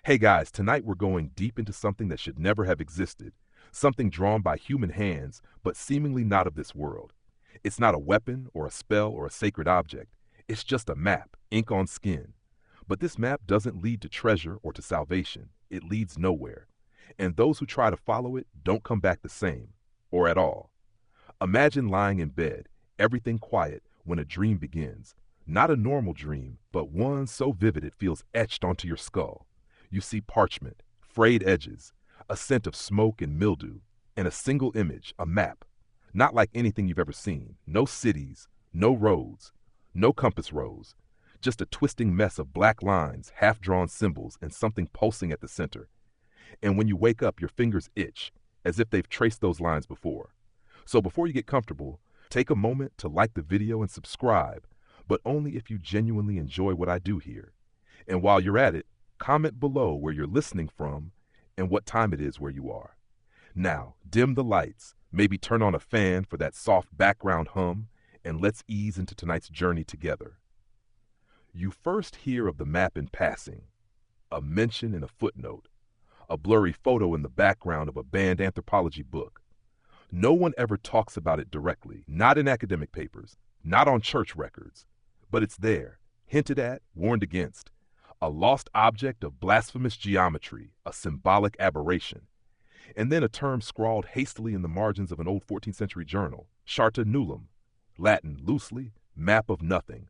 Hey guys, tonight we're going deep into something that should never have existed, something drawn by human hands, but seemingly not of this world. It's not a weapon or a spell or a sacred object. It's just a map, ink on skin. But this map doesn't lead to treasure or to salvation. It leads nowhere. And those who try to follow it don't come back the same, or at all. Imagine lying in bed, everything quiet, when a dream begins. Not a normal dream, but one so vivid it feels etched onto your skull. You see parchment, frayed edges, a scent of smoke and mildew, and a single image, a map. Not like anything you've ever seen. No cities, no roads, no compass rose. Just a twisting mess of black lines, half-drawn symbols, and something pulsing at the center. And when you wake up, your fingers itch, as if they've traced those lines before. So before you get comfortable, take a moment to like the video and subscribe, but only if you genuinely enjoy what I do here. And while you're at it, comment below where you're listening from and what time it is where you are. Now, dim the lights, maybe turn on a fan for that soft background hum, and let's ease into tonight's journey together. You first hear of the map in passing, a mention in a footnote, a blurry photo in the background of a banned anthropology book. No one ever talks about it directly, not in academic papers, not on church records, but it's there, hinted at, warned against. A lost object of blasphemous geometry, a symbolic aberration. And then a term scrawled hastily in the margins of an old 14th century journal, Charta Nullum, Latin loosely, map of nothing,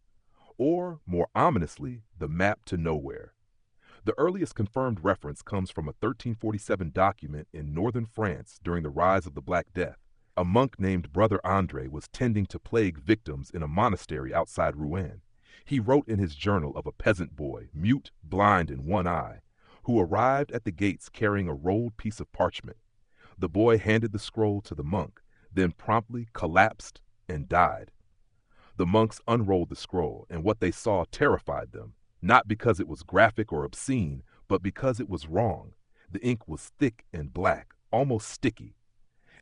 or, more ominously, the map to nowhere. The earliest confirmed reference comes from a 1347 document in northern France during the rise of the Black Death. A monk named Brother Andre was tending to plague victims in a monastery outside Rouen. He wrote in his journal of a peasant boy, mute, blind in one eye, who arrived at the gates carrying a rolled piece of parchment. The boy handed the scroll to the monk, then promptly collapsed and died. The monks unrolled the scroll, and what they saw terrified them, not because it was graphic or obscene, but because it was wrong. The ink was thick and black, almost sticky.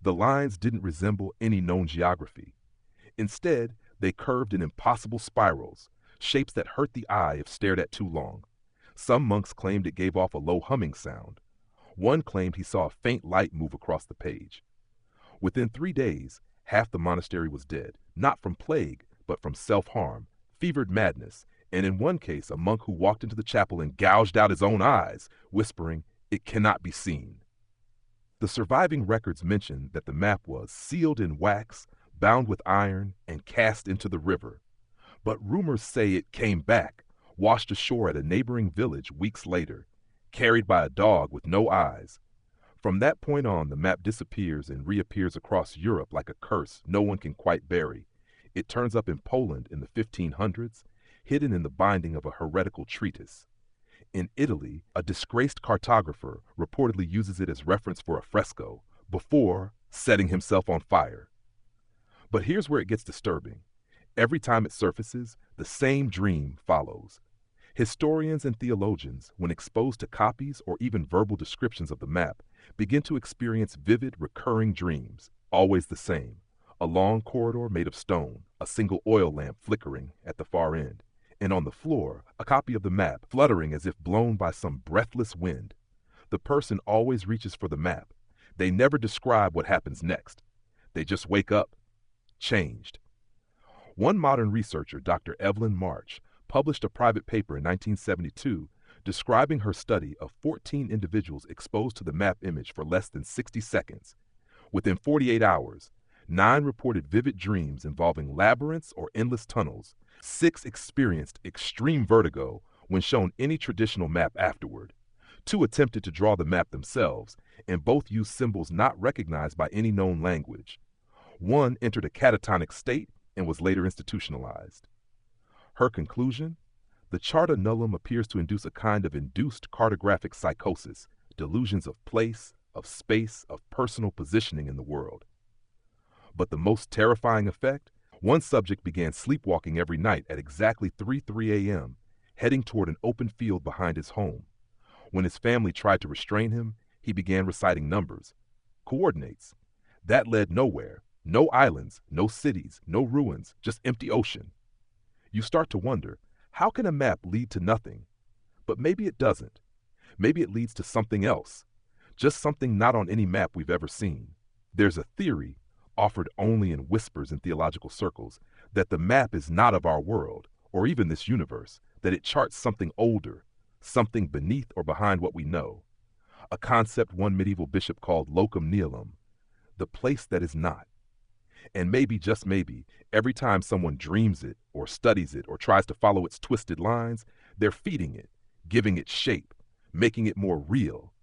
The lines didn't resemble any known geography. Instead, they curved in impossible spirals, shapes that hurt the eye if stared at too long. Some monks claimed it gave off a low humming sound. One claimed he saw a faint light move across the page. Within 3 days, half the monastery was dead, not from plague, but from self-harm, fevered madness, and in one case a monk who walked into the chapel and gouged out his own eyes, whispering, "It cannot be seen." The surviving records mention that the map was sealed in wax, bound with iron, and cast into the river. But rumors say it came back, washed ashore at a neighboring village weeks later, carried by a dog with no eyes. From that point on, the map disappears and reappears across Europe like a curse no one can quite bury. It turns up in Poland in the 1500s, hidden in the binding of a heretical treatise. In Italy, a disgraced cartographer reportedly uses it as reference for a fresco, before setting himself on fire. But here's where it gets disturbing. Every time it surfaces, the same dream follows. Historians and theologians, when exposed to copies or even verbal descriptions of the map, begin to experience vivid, recurring dreams, always the same. A long corridor made of stone, a single oil lamp flickering at the far end, and on the floor, a copy of the map fluttering as if blown by some breathless wind. The person always reaches for the map. They never describe what happens next. They just wake up, changed. One modern researcher, Dr. Evelyn March, published a private paper in 1972 describing her study of 14 individuals exposed to the map image for less than 60 seconds. Within 48 hours, 9 reported vivid dreams involving labyrinths or endless tunnels. 6 experienced extreme vertigo when shown any traditional map afterward. 2 attempted to draw the map themselves, and both used symbols not recognized by any known language. 1 entered a catatonic state and was later institutionalized. Her conclusion? The Charta Nullum appears to induce a kind of induced cartographic psychosis, delusions of place, of space, of personal positioning in the world. But the most terrifying effect? One subject began sleepwalking every night at exactly 3:03 a.m., heading toward an open field behind his home. When his family tried to restrain him, he began reciting numbers, coordinates. That led nowhere. No islands, no cities, no ruins, just empty ocean. You start to wonder, how can a map lead to nothing? But maybe it doesn't. Maybe it leads to something else, just something not on any map we've ever seen. There's a theory, offered only in whispers in theological circles, that the map is not of our world, or even this universe, that it charts something older, something beneath or behind what we know. A concept one medieval bishop called locum nihilum, the place that is not. And maybe, just maybe, every time someone dreams it, or studies it, or tries to follow its twisted lines, they're feeding it, giving it shape, making it more real,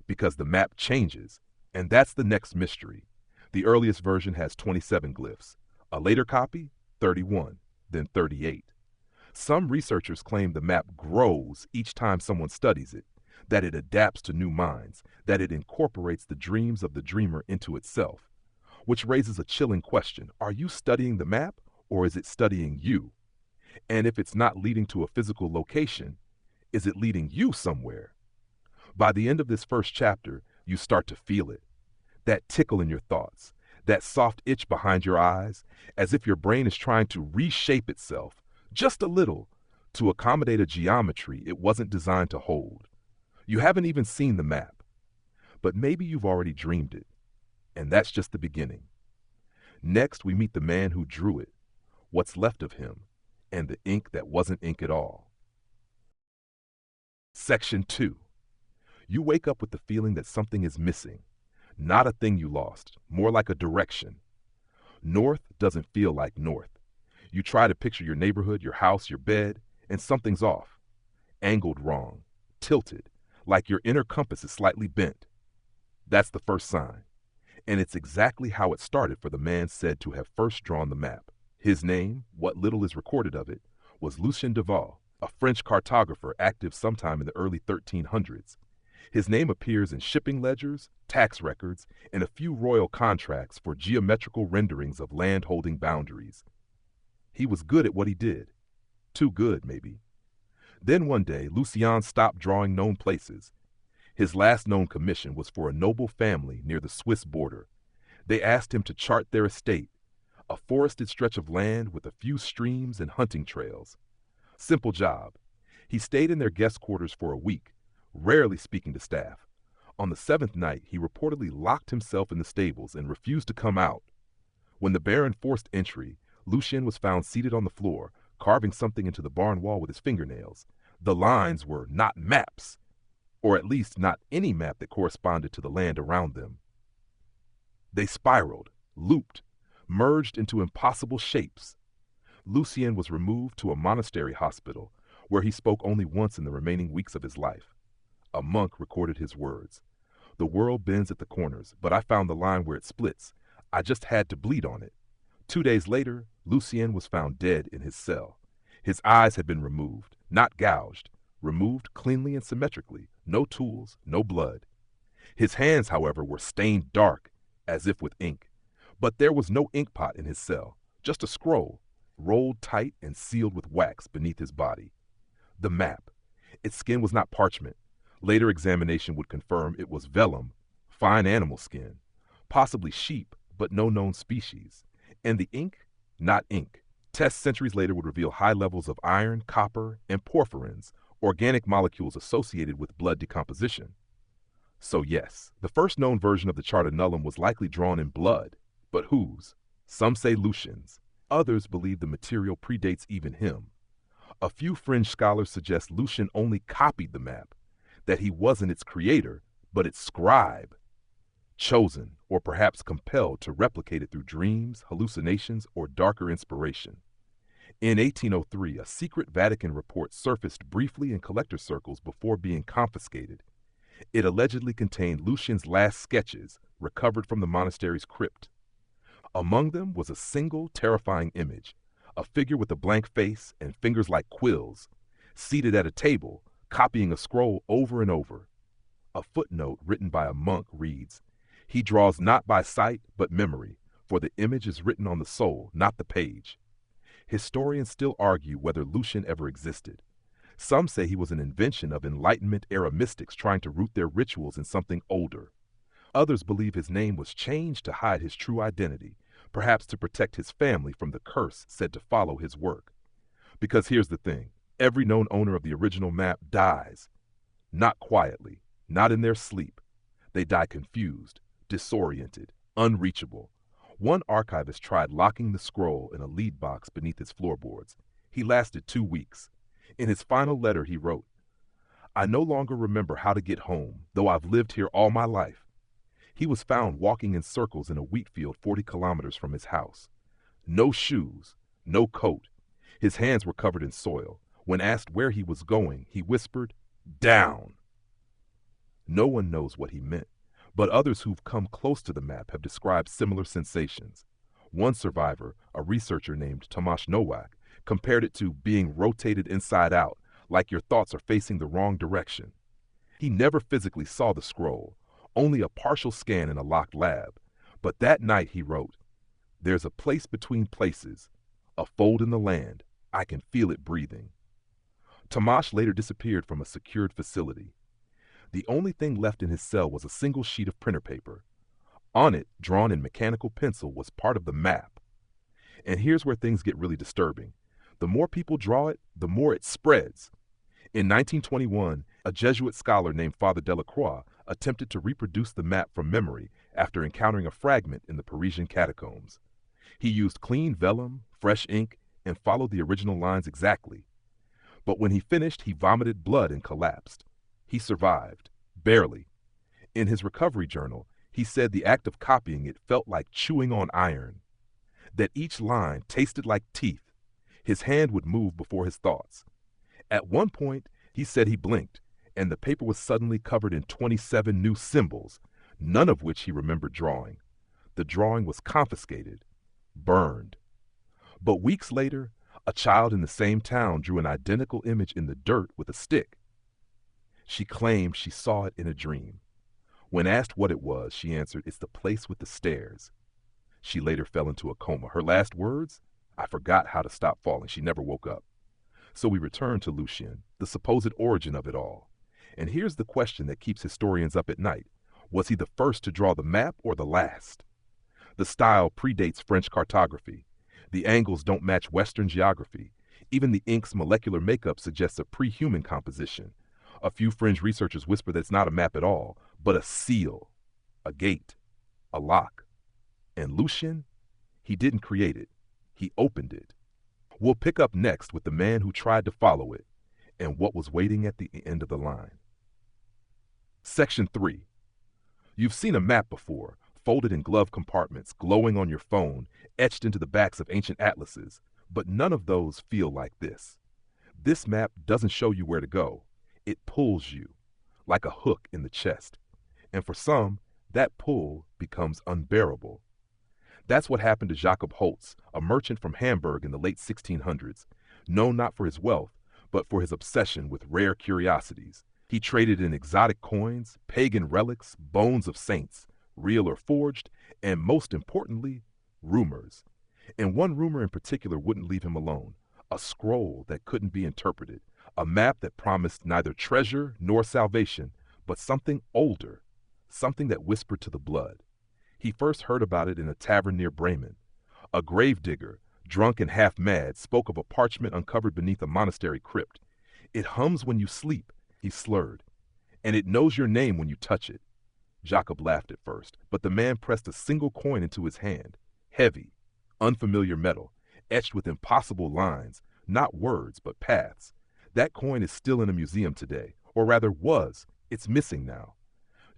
because the map changes, and that's the next mystery. The earliest version has 27 glyphs, a later copy, 31, then 38. Some researchers claim the map grows each time someone studies it, that it adapts to new minds, that it incorporates the dreams of the dreamer into itself. Which raises a chilling question. Are you studying the map, or is it studying you? And if it's not leading to a physical location, is it leading you somewhere? By the end of this first chapter, you start to feel it. That tickle in your thoughts, that soft itch behind your eyes, as if your brain is trying to reshape itself, just a little, to accommodate a geometry it wasn't designed to hold. You haven't even seen the map, but maybe you've already dreamed it. And that's just the beginning. Next, we meet the man who drew it, what's left of him, and the ink that wasn't ink at all. Section 2. You wake up with the feeling that something is missing. Not a thing you lost, more like a direction. North doesn't feel like north. You try to picture your neighborhood, your house, your bed, and something's off. Angled wrong, tilted, like your inner compass is slightly bent. That's the first sign. And it's exactly how it started for the man said to have first drawn the map. His name, what little is recorded of it, was Lucien de Val, a French cartographer active sometime in the early 1300s. His name appears in shipping ledgers, tax records, and a few royal contracts for geometrical renderings of land-holding boundaries. He was good at what he did. Too good, maybe. Then one day, Lucien stopped drawing known places. His last known commission was for a noble family near the Swiss border. They asked him to chart their estate, a forested stretch of land with a few streams and hunting trails. Simple job. He stayed in their guest quarters for a week, rarely speaking to staff. On the 7th night, he reportedly locked himself in the stables and refused to come out. When the Baron forced entry, Lucien was found seated on the floor, carving something into the barn wall with his fingernails. The lines were not maps, or at least not any map that corresponded to the land around them. They spiraled, looped, merged into impossible shapes. Lucien was removed to a monastery hospital, where he spoke only once in the remaining weeks of his life. A monk recorded his words. "The world bends at the corners, but I found the line where it splits. I just had to bleed on it." 2 days later, Lucien was found dead in his cell. His eyes had been removed, not gouged, removed cleanly and symmetrically, no tools, no blood. His hands, however, were stained dark, as if with ink. But there was no ink pot in his cell, just a scroll, rolled tight and sealed with wax beneath his body. The map. Its skin was not parchment. Later examination would confirm it was vellum, fine animal skin, possibly sheep, but no known species. And the ink? Not ink. Tests centuries later would reveal high levels of iron, copper, and porphyrins, organic molecules associated with blood decomposition. So yes, the first known version of the Charta Nullum was likely drawn in blood. But whose? Some say Lucien's. Others believe the material predates even him. A few fringe scholars suggest Lucien only copied the map, that he wasn't its creator, but its scribe, chosen or perhaps compelled to replicate it through dreams, hallucinations, or darker inspiration. In 1803, a secret Vatican report surfaced briefly in collector circles before being confiscated. It allegedly contained Lucien's last sketches, recovered from the monastery's crypt. Among them was a single terrifying image, a figure with a blank face and fingers like quills, seated at a table, copying a scroll over and over. A footnote written by a monk reads, "He draws not by sight but memory, for the image is written on the soul, not the page." Historians still argue whether Lucien ever existed. Some say he was an invention of Enlightenment-era mystics trying to root their rituals in something older. Others believe his name was changed to hide his true identity, perhaps to protect his family from the curse said to follow his work. Because here's the thing, every known owner of the original map dies. Not quietly, not in their sleep. They die confused, disoriented, unreachable. One archivist tried locking the scroll in a lead box beneath its floorboards. He lasted 2 weeks. In his final letter, he wrote, "I no longer remember how to get home, though I've lived here all my life." He was found walking in circles in a wheat field 40 kilometers from his house. No shoes, no coat. His hands were covered in soil. When asked where he was going, he whispered, "Down." No one knows what he meant, but others who've come close to the map have described similar sensations. One survivor, a researcher named Tomasz Nowak, compared it to being rotated inside out, like your thoughts are facing the wrong direction. He never physically saw the scroll, only a partial scan in a locked lab. But that night he wrote, "There's a place between places, a fold in the land. I can feel it breathing." Tomasz later disappeared from a secured facility. The only thing left in his cell was a single sheet of printer paper. On it, drawn in mechanical pencil, was part of the map. And here's where things get really disturbing. The more people draw it, the more it spreads. In 1921, a Jesuit scholar named Father Delacroix attempted to reproduce the map from memory after encountering a fragment in the Parisian catacombs. He used clean vellum, fresh ink, and followed the original lines exactly. But when he finished, he vomited blood and collapsed. He survived, barely. In his recovery journal, he said the act of copying it felt like chewing on iron, that each line tasted like teeth. His hand would move before his thoughts. At one point, he said he blinked, and the paper was suddenly covered in 27 new symbols, none of which he remembered drawing. The drawing was confiscated, burned. But weeks later, a child in the same town drew an identical image in the dirt with a stick. She claimed she saw it in a dream. When asked what it was, she answered, "It's the place with the stairs." She later fell into a coma. Her last words? "I forgot how to stop falling." She never woke up. So we return to Lucien, the supposed origin of it all. And here's the question that keeps historians up at night. Was he the first to draw the map or the last? The style predates French cartography. The angles don't match Western geography. Even the ink's molecular makeup suggests a pre-human composition. A few fringe researchers whisper that it's not a map at all, but a seal, a gate, a lock. And Lucien, he didn't create it. He opened it. We'll pick up next with the man who tried to follow it and what was waiting at the end of the line. Section 3. You've seen a map before, folded in glove compartments, glowing on your phone, etched into the backs of ancient atlases, but none of those feel like this. This map doesn't show you where to go. It pulls you, like a hook in the chest. And for some, that pull becomes unbearable. That's what happened to Jacob Holz, a merchant from Hamburg in the late 1600s, known not for his wealth, but for his obsession with rare curiosities. He traded in exotic coins, pagan relics, bones of saints, real or forged, and most importantly, rumors. And one rumor in particular wouldn't leave him alone. A scroll that couldn't be interpreted, a map that promised neither treasure nor salvation, but something older, something that whispered to the blood. He first heard about it in a tavern near Bremen. A gravedigger, drunk and half mad, spoke of a parchment uncovered beneath a monastery crypt. "It hums when you sleep," he slurred, "and it knows your name when you touch it." Jacob laughed at first, but the man pressed a single coin into his hand. Heavy, unfamiliar metal, etched with impossible lines, not words, but paths. That coin is still in a museum today, or rather was. It's missing now.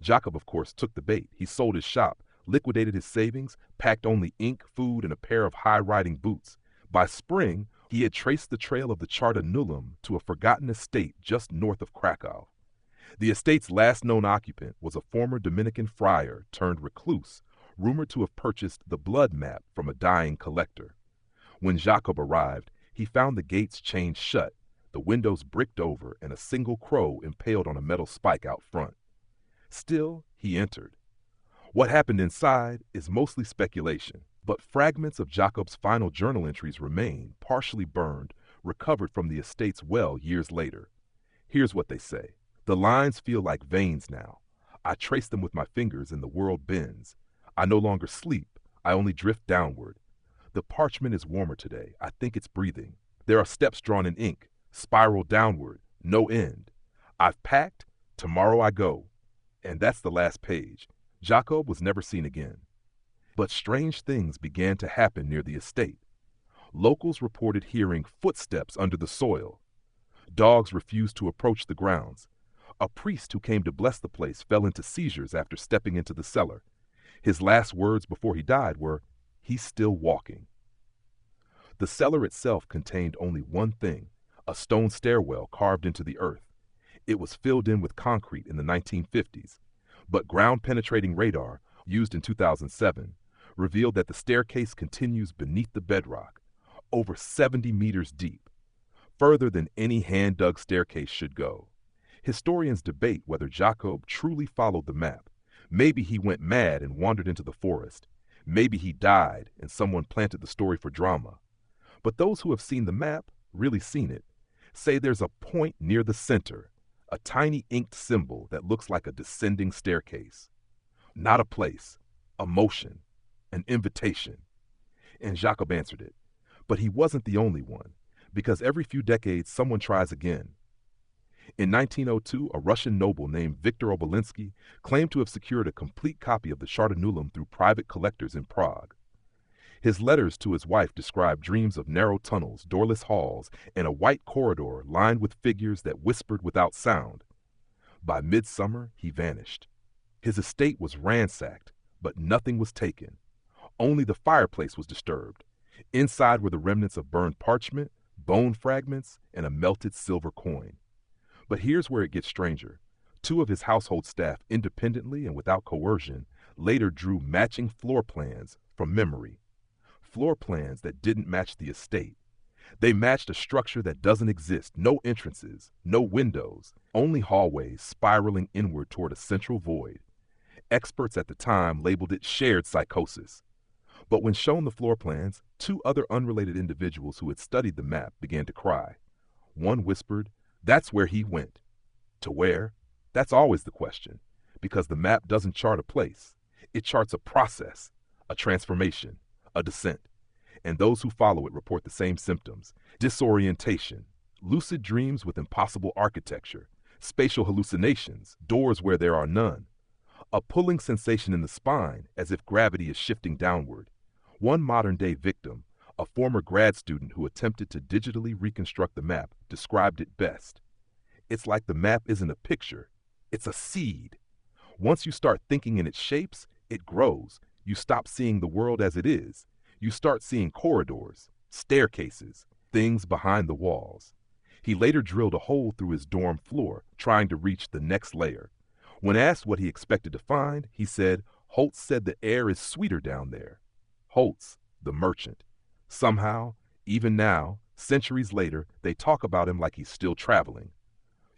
Jacob, of course, took the bait. He sold his shop, liquidated his savings, packed only ink, food, and a pair of high-riding boots. By spring, he had traced the trail of the Charta Nullum to a forgotten estate just north of Krakow. The estate's last known occupant was a former Dominican friar turned recluse, rumored to have purchased the blood map from a dying collector. When Jacob arrived, he found the gates chained shut, the windows bricked over, and a single crow impaled on a metal spike out front. Still, he entered. What happened inside is mostly speculation, but fragments of Jacob's final journal entries remain, partially burned, recovered from the estate's well years later. Here's what they say. "The lines feel like veins now. I trace them with my fingers and the world bends. I no longer sleep, I only drift downward. The parchment is warmer today. I think it's breathing. There are steps drawn in ink, spiral downward, no end. I've packed, Tomorrow I go. And that's the last page. Jacob was never seen again. But strange things began to happen near the estate. Locals reported hearing footsteps under the soil. Dogs refused to approach the grounds. A priest who came to bless the place fell into seizures after stepping into the cellar. His last words before he died were, "He's still walking." The cellar itself contained only one thing, a stone stairwell carved into the earth. It was filled in with concrete in the 1950s, but ground-penetrating radar, used in 2007, revealed that the staircase continues beneath the bedrock, over 70 meters deep, further than any hand-dug staircase should go. Historians debate whether Jacob truly followed the map. Maybe he went mad and wandered into the forest. Maybe he died and someone planted the story for drama. But those who have seen the map, really seen it, say there's a point near the center, a tiny inked symbol that looks like a descending staircase. Not a place, a motion, an invitation. And Jacob answered it. But he wasn't the only one, because every few decades someone tries again. In 1902, a Russian noble named Viktor Obelinsky claimed to have secured a complete copy of the Chartanulam through private collectors in Prague. His letters to his wife described dreams of narrow tunnels, doorless halls, and a white corridor lined with figures that whispered without sound. By midsummer, he vanished. His estate was ransacked, but nothing was taken. Only the fireplace was disturbed. Inside were the remnants of burned parchment, bone fragments, and a melted silver coin. But here's where it gets stranger. Two of his household staff, independently and without coercion, later drew matching floor plans from memory. Floor plans that didn't match the estate. They matched a structure that doesn't exist, no entrances, no windows, only hallways spiraling inward toward a central void. Experts at the time labeled it shared psychosis. But when shown the floor plans, two other unrelated individuals who had studied the map began to cry. One whispered, "That's where he went." To where? That's always the question, because the map doesn't chart a place. It charts a process, a transformation, a descent. And those who follow it report the same symptoms: disorientation, lucid dreams with impossible architecture, spatial hallucinations, doors where there are none, a pulling sensation in the spine as if gravity is shifting downward. One modern-day victim, a former grad student who attempted to digitally reconstruct the map, described it best. It's like the map isn't a picture, it's a seed. Once you start thinking in its shapes, it grows. You stop seeing the world as it is. You start seeing corridors, staircases, things behind the walls. He later drilled a hole through his dorm floor, trying to reach the next layer. When asked what he expected to find, he said, "Holtz said the air is sweeter down there." Holtz, the merchant. Somehow, even now, centuries later, they talk about him like he's still traveling.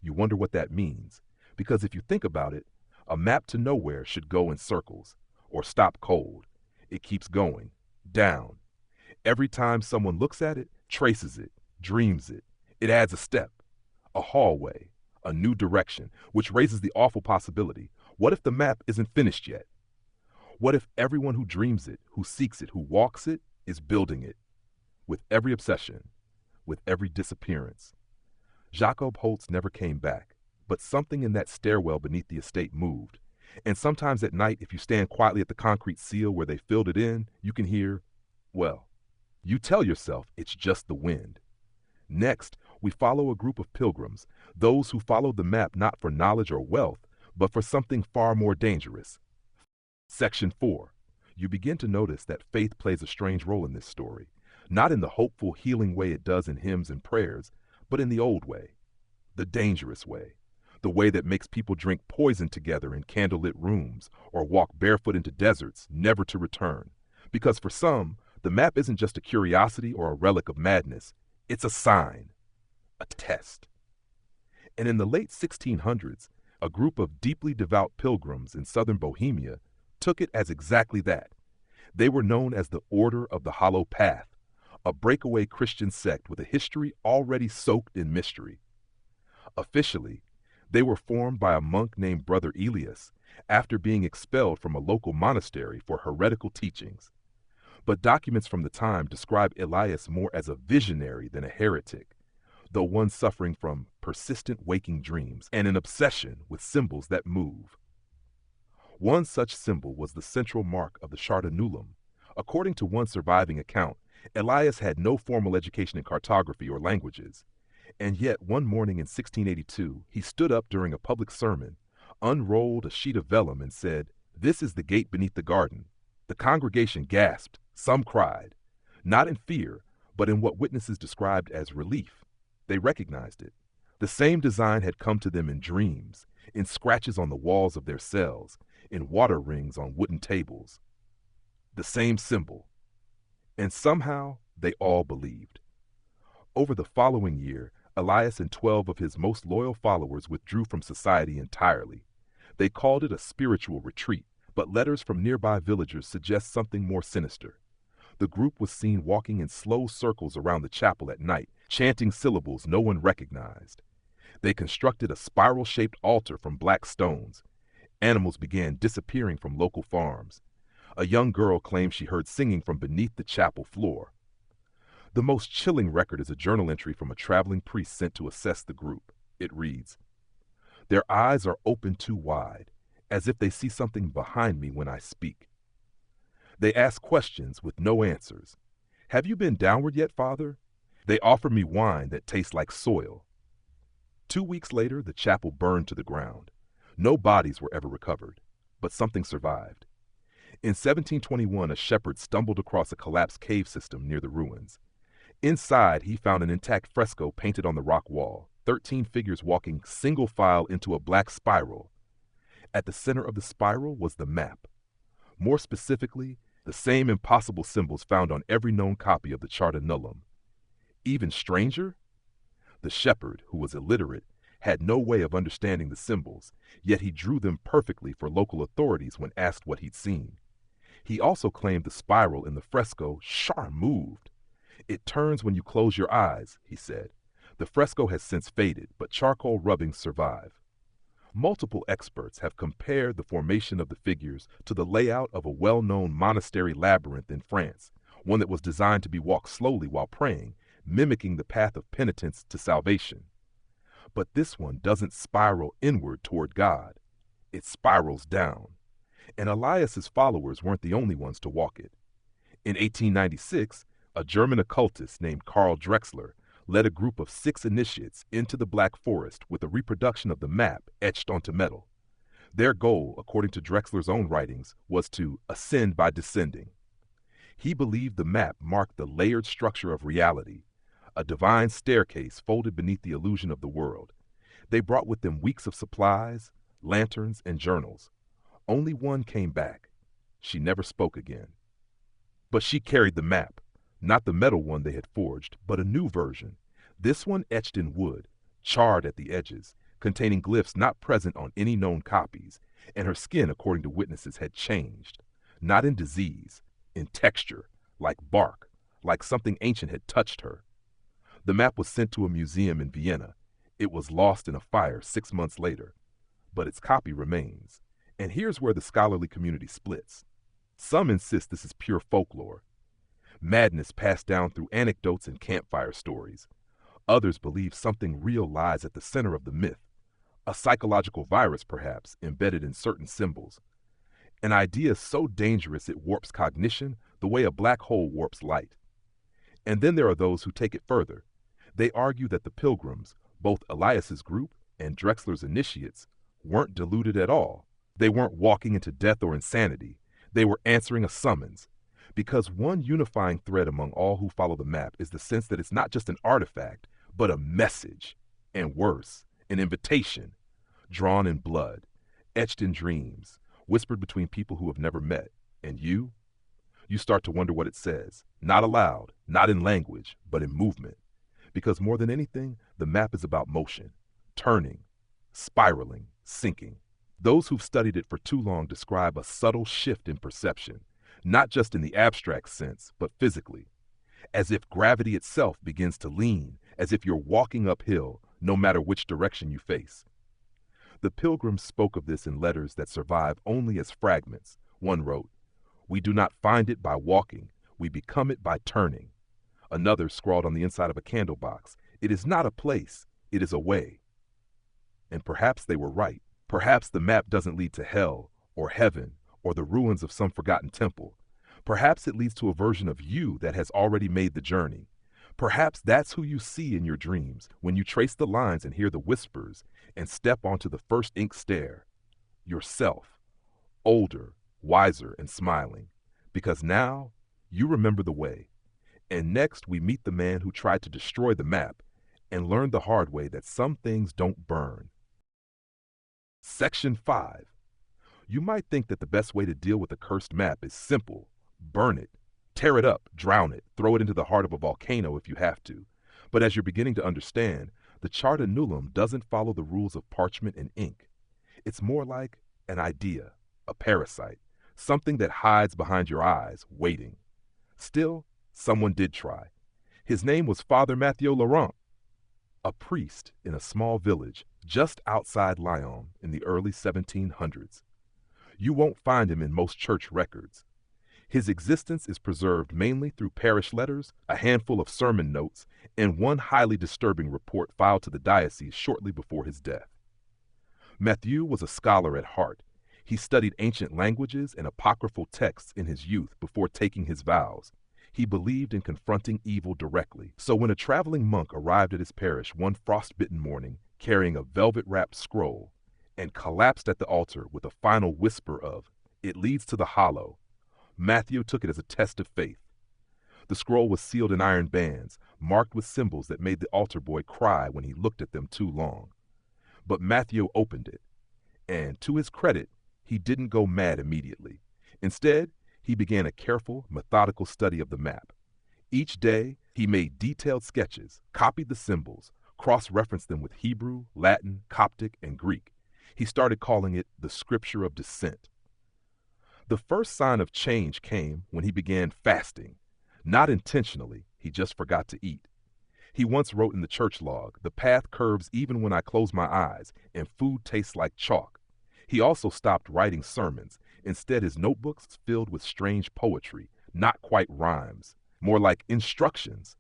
You wonder what that means, because if you think about it, a map to nowhere should go in circles, or stop cold. It keeps going, down. Every time someone looks at it, traces it, dreams it, it adds a step, a hallway, a new direction, which raises the awful possibility. What if the map isn't finished yet? What if everyone who dreams it, who seeks it, who walks it, is building it? With every obsession, with every disappearance. Jacob Holtz never came back, but something in that stairwell beneath the estate moved. And sometimes at night, if you stand quietly at the concrete seal where they filled it in, you can hear, well, you tell yourself it's just the wind. Next, we follow a group of pilgrims, those who followed the map not for knowledge or wealth, but for something far more dangerous. Section 4. You begin to notice that faith plays a strange role in this story, not in the hopeful, healing way it does in hymns and prayers, but in the old way, the dangerous way, the way that makes people drink poison together in candlelit rooms or walk barefoot into deserts, never to return. Because for some, the map isn't just a curiosity or a relic of madness, it's a sign, a test. And in the late 1600s, a group of deeply devout pilgrims in southern Bohemia took it as exactly that. They were known as the Order of the Hollow Path, a breakaway Christian sect with a history already soaked in mystery. Officially, they were formed by a monk named Brother Elias after being expelled from a local monastery for heretical teachings. But documents from the time describe Elias more as a visionary than a heretic. though one suffering from persistent waking dreams and an obsession with symbols that move. One such symbol was the central mark of the Chartanulam. According to one surviving account, Elias had no formal education in cartography or languages, and yet one morning in 1682 he stood up during a public sermon, unrolled a sheet of vellum and said, "This is the gate beneath the garden." The congregation gasped, some cried, not in fear, but in what witnesses described as relief. They recognized it. The same design had come to them in dreams, in scratches on the walls of their cells, in water rings on wooden tables. The same symbol. And somehow they all believed. Over the following year, Elias and 12 of his most loyal followers withdrew from society entirely. They called it a spiritual retreat, but letters from nearby villagers suggest something more sinister. The group was seen walking in slow circles around the chapel at night, chanting syllables no one recognized. They constructed a spiral-shaped altar from black stones. Animals began disappearing from local farms. A young girl claimed she heard singing from beneath the chapel floor. The most chilling record is a journal entry from a traveling priest sent to assess the group. It reads, "Their eyes are open too wide, as if they see something behind me when I speak. They ask questions with no answers. Have you been downward yet, Father? They offer me wine that tastes like soil." 2 weeks later, the chapel burned to the ground. No bodies were ever recovered, but something survived. In 1721, a shepherd stumbled across a collapsed cave system near the ruins. Inside, he found an intact fresco painted on the rock wall, 13 figures walking single file into a black spiral. At the center of the spiral was the map. More specifically, the same impossible symbols found on every known copy of the Chartanulam. Even stranger, the shepherd, who was illiterate, had no way of understanding the symbols, yet he drew them perfectly for local authorities when asked what he'd seen. He also claimed the spiral in the fresco moved. "It turns when you close your eyes," he said. The fresco has since faded, but charcoal rubbings survive. Multiple experts have compared the formation of the figures to the layout of a well-known monastery labyrinth in France, one that was designed to be walked slowly while praying, mimicking the path of penitence to salvation. But this one doesn't spiral inward toward God. It spirals down. And Elias's followers weren't the only ones to walk it. In 1896, a German occultist named Karl Drexler led a group of 6 initiates into the Black Forest with a reproduction of the map etched onto metal. Their goal, according to Drexler's own writings, was to ascend by descending. He believed the map marked the layered structure of reality, a divine staircase folded beneath the illusion of the world. They brought with them weeks of supplies, lanterns, and journals. Only one came back. She never spoke again. But she carried the map, not the metal one they had forged, but a new version. This one etched in wood, charred at the edges, containing glyphs not present on any known copies, and her skin, according to witnesses, had changed, not in disease, in texture, like bark, like something ancient had touched her. The map was sent to a museum in Vienna. It was lost in a fire 6 months later, but its copy remains. And here's where the scholarly community splits. Some insist this is pure folklore, madness passed down through anecdotes and campfire stories. Others believe something real lies at the center of the myth, a psychological virus perhaps embedded in certain symbols. An idea so dangerous it warps cognition the way a black hole warps light. And then there are those who take it further. They argue that the pilgrims, both Elias's group and Drexler's initiates, weren't deluded at all. They weren't walking into death or insanity. They were answering a summons. Because one unifying thread among all who follow the map is the sense that it's not just an artifact, but a message, and worse, an invitation, drawn in blood, etched in dreams, whispered between people who have never met. And you start to wonder what it says, not aloud, not in language, but in movement. Because more than anything, the map is about motion, turning, spiraling, sinking. Those who've studied it for too long describe a subtle shift in perception, not just in the abstract sense, but physically, as if gravity itself begins to lean, as if you're walking uphill, no matter which direction you face. The pilgrims spoke of this in letters that survive only as fragments. One wrote, "We do not find it by walking, we become it by turning." Another scrawled on the inside of a candle box, It is not a place, it is a way. And perhaps they were right. Perhaps the map doesn't lead to hell or heaven or the ruins of some forgotten temple. Perhaps it leads to a version of you that has already made the journey. Perhaps that's who you see in your dreams when you trace the lines and hear the whispers and step onto the first ink stair. Yourself, older, wiser, and smiling. Because now you remember the way. And next we meet the man who tried to destroy the map and learned the hard way that some things don't burn. Section 5. You might think that the best way to deal with a cursed map is simple. Burn it. Tear it up, drown it, throw it into the heart of a volcano if you have to. But as you're beginning to understand, the Charta Nulum doesn't follow the rules of parchment and ink. It's more like an idea, a parasite, something that hides behind your eyes, waiting. Still, someone did try. His name was Father Mathieu Laurent, a priest in a small village just outside Lyon in the early 1700s. You won't find him in most church records. His existence is preserved mainly through parish letters, a handful of sermon notes, and one highly disturbing report filed to the diocese shortly before his death. Mathieu was a scholar at heart. He studied ancient languages and apocryphal texts in his youth before taking his vows. He believed in confronting evil directly. So when a traveling monk arrived at his parish one frostbitten morning carrying a velvet-wrapped scroll and collapsed at the altar with a final whisper of, "It leads to the hollow," Mathieu took it as a test of faith. The scroll was sealed in iron bands, marked with symbols that made the altar boy cry when he looked at them too long. But Mathieu opened it, and to his credit, he didn't go mad immediately. Instead, he began a careful, methodical study of the map. Each day, he made detailed sketches, copied the symbols, cross-referenced them with Hebrew, Latin, Coptic, and Greek. He started calling it the Scripture of Descent. The first sign of change came when he began fasting. Not intentionally, he just forgot to eat. He once wrote in the church log, "The path curves even when I close my eyes, and food tastes like chalk." He also stopped writing sermons. Instead, his notebooks filled with strange poetry, not quite rhymes, more like instructions.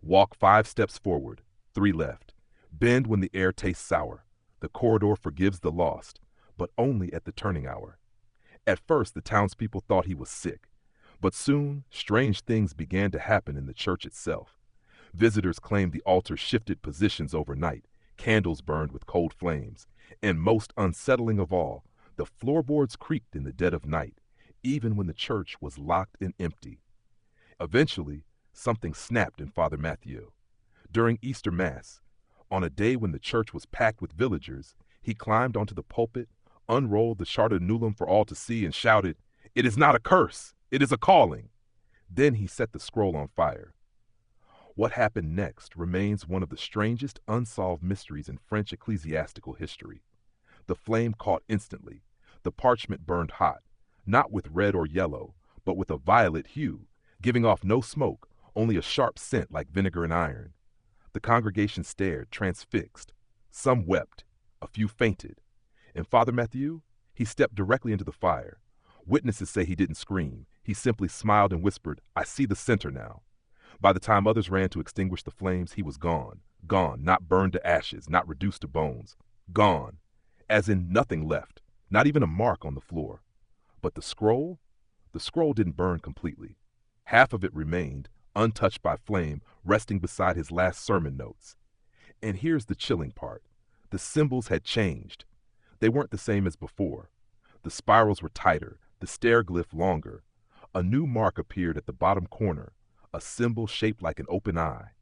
Walk 5 steps forward, 3 left. Bend when the air tastes sour. The corridor forgives the lost, but only at the turning hour. At first, the townspeople thought he was sick, but soon, strange things began to happen in the church itself. Visitors claimed the altar shifted positions overnight, candles burned with cold flames, and most unsettling of all, the floorboards creaked in the dead of night, even when the church was locked and empty. Eventually, something snapped in Father Mathieu. During Easter Mass, on a day when the church was packed with villagers, he climbed onto the pulpit, unrolled the Charta Nulum for all to see, and shouted, "It is not a curse, it is a calling." Then he set the scroll on fire. What happened next remains one of the strangest unsolved mysteries in French ecclesiastical history. The flame caught instantly. The parchment burned hot, not with red or yellow, but with a violet hue, giving off no smoke, only a sharp scent like vinegar and iron. The congregation stared, transfixed. Some wept, a few fainted. And Father Mathieu, he stepped directly into the fire. Witnesses say he didn't scream. He simply smiled and whispered, "I see the center now." By the time others ran to extinguish the flames, he was gone. Gone, not burned to ashes, not reduced to bones. Gone, as in nothing left, not even a mark on the floor. But the scroll didn't burn completely. Half of it remained, untouched by flame, resting beside his last sermon notes. And here's the chilling part. The symbols had changed. They weren't the same as before. The spirals were tighter, the stairglyph longer. A new mark appeared at the bottom corner, a symbol shaped like an open eye.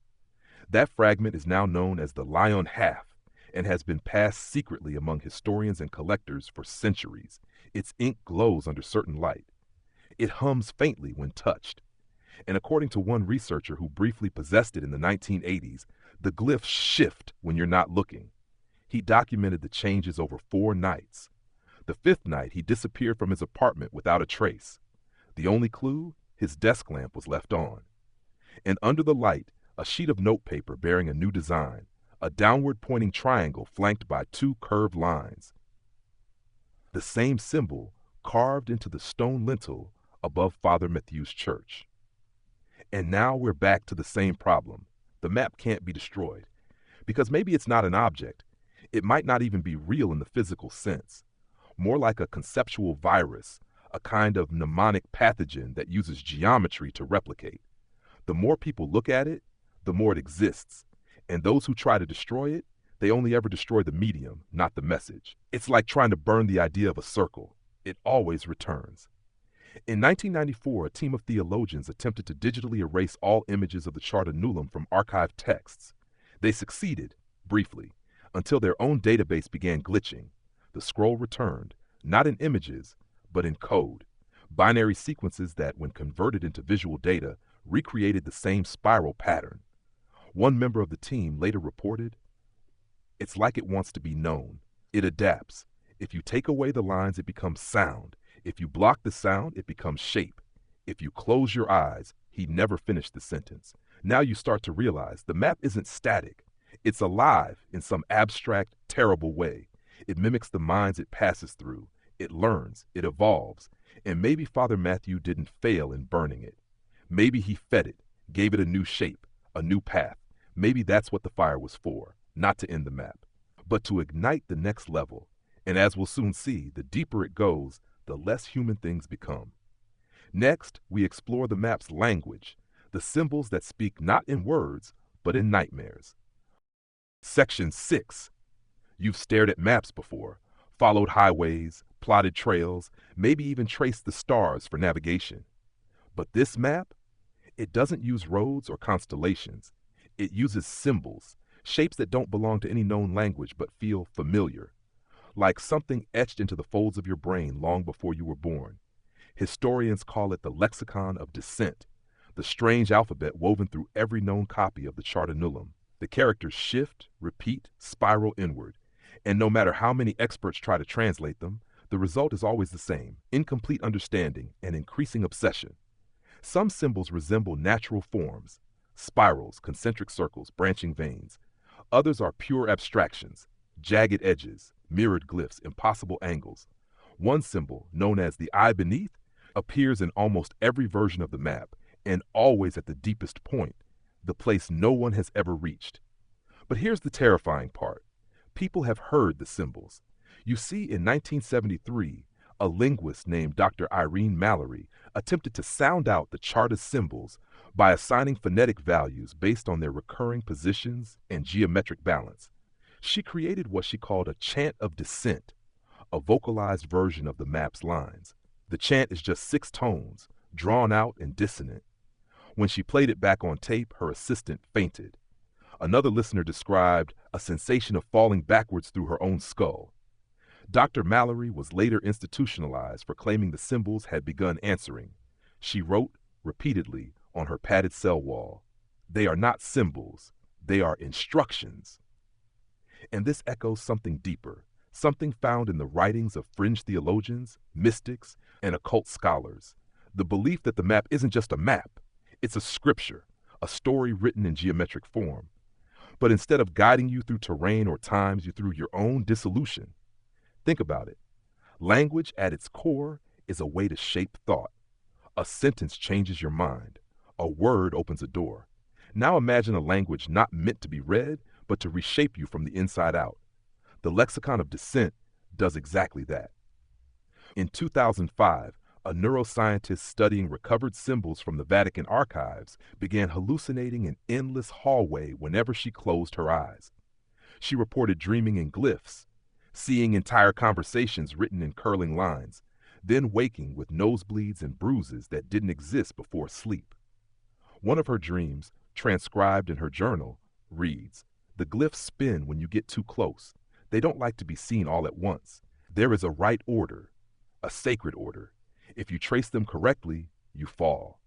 That fragment is now known as the Lion Half and has been passed secretly among historians and collectors for centuries. Its ink glows under certain light. It hums faintly when touched. And according to one researcher who briefly possessed it in the 1980s, the glyphs shift when you're not looking. He documented the changes over 4 nights. The 5th night, he disappeared from his apartment without a trace. The only clue? His desk lamp was left on. And under the light, a sheet of notepaper bearing a new design, a downward-pointing triangle flanked by 2 curved lines. The same symbol carved into the stone lintel above Father Mathieu's church. And now we're back to the same problem. the map can't be destroyed. Because maybe it's not an object. It might not even be real in the physical sense. More like a conceptual virus, a kind of mnemonic pathogen that uses geometry to replicate. The more people look at it, the more it exists. And those who try to destroy it, they only ever destroy the medium, not the message. It's like trying to burn the idea of a circle. It always returns. In 1994, a team of theologians attempted to digitally erase all images of the Charta Nulum from archived texts. They succeeded, briefly, until their own database began glitching. The scroll returned, not in images, but in code. Binary sequences that, when converted into visual data, recreated the same spiral pattern. One member of the team later reported, "It's like it wants to be known. It adapts. If you take away the lines, it becomes sound. If you block the sound, it becomes shape. If you close your eyes," he never finished the sentence. Now you start to realize the map isn't static. It's alive in some abstract, terrible way. It mimics the minds it passes through. It learns, it evolves. And maybe Father Matthew didn't fail in burning it. Maybe he fed it, gave it a new shape, a new path. Maybe that's what the fire was for, not to end the map, but to ignite the next level. And as we'll soon see, the deeper it goes, the less human things become. Next, we explore the map's language, the symbols that speak not in words, but in nightmares. Section 6. You've stared at maps before, followed highways, plotted trails, maybe even traced the stars for navigation. But this map, it doesn't use roads or constellations. It uses symbols, shapes that don't belong to any known language but feel familiar, like something etched into the folds of your brain long before you were born. Historians call it the lexicon of dissent, the strange alphabet woven through every known copy of the Charta Nulum. The characters shift, repeat, spiral inward, and no matter how many experts try to translate them, the result is always the same: incomplete understanding and increasing obsession. Some symbols resemble natural forms, spirals, concentric circles, branching veins. Others are pure abstractions, jagged edges, mirrored glyphs, impossible angles. One symbol, known as the eye beneath, appears in almost every version of the map, and always at the deepest point, the place no one has ever reached. But here's the terrifying part. People have heard the symbols. You see, in 1973, a linguist named Dr. Irene Mallory attempted to sound out the Charta's symbols by assigning phonetic values based on their recurring positions and geometric balance. She created what she called a chant of dissent, a vocalized version of the map's lines. The chant is just 6 tones, drawn out and dissonant. When she played it back on tape, her assistant fainted. Another listener described a sensation of falling backwards through her own skull. Dr. Mallory was later institutionalized for claiming the symbols had begun answering. She wrote, repeatedly, on her padded cell wall, "They are not symbols, they are instructions." And this echoes something deeper, something found in the writings of fringe theologians, mystics, and occult scholars. The belief that the map isn't just a map, it's a scripture, a story written in geometric form. But instead of guiding you through terrain or times, you through your own dissolution. Think about it. Language at its core is a way to shape thought. A sentence changes your mind. A word opens a door. Now imagine a language not meant to be read, but to reshape you from the inside out. The lexicon of dissent does exactly that. In 2005, a neuroscientist studying recovered symbols from the Vatican archives began hallucinating an endless hallway whenever she closed her eyes. She reported dreaming in glyphs, seeing entire conversations written in curling lines, then waking with nosebleeds and bruises that didn't exist before sleep. One of her dreams, transcribed in her journal, reads, "The glyphs spin when you get too close. They don't like to be seen all at once. There is a right order, a sacred order. If you trace them correctly, you fall."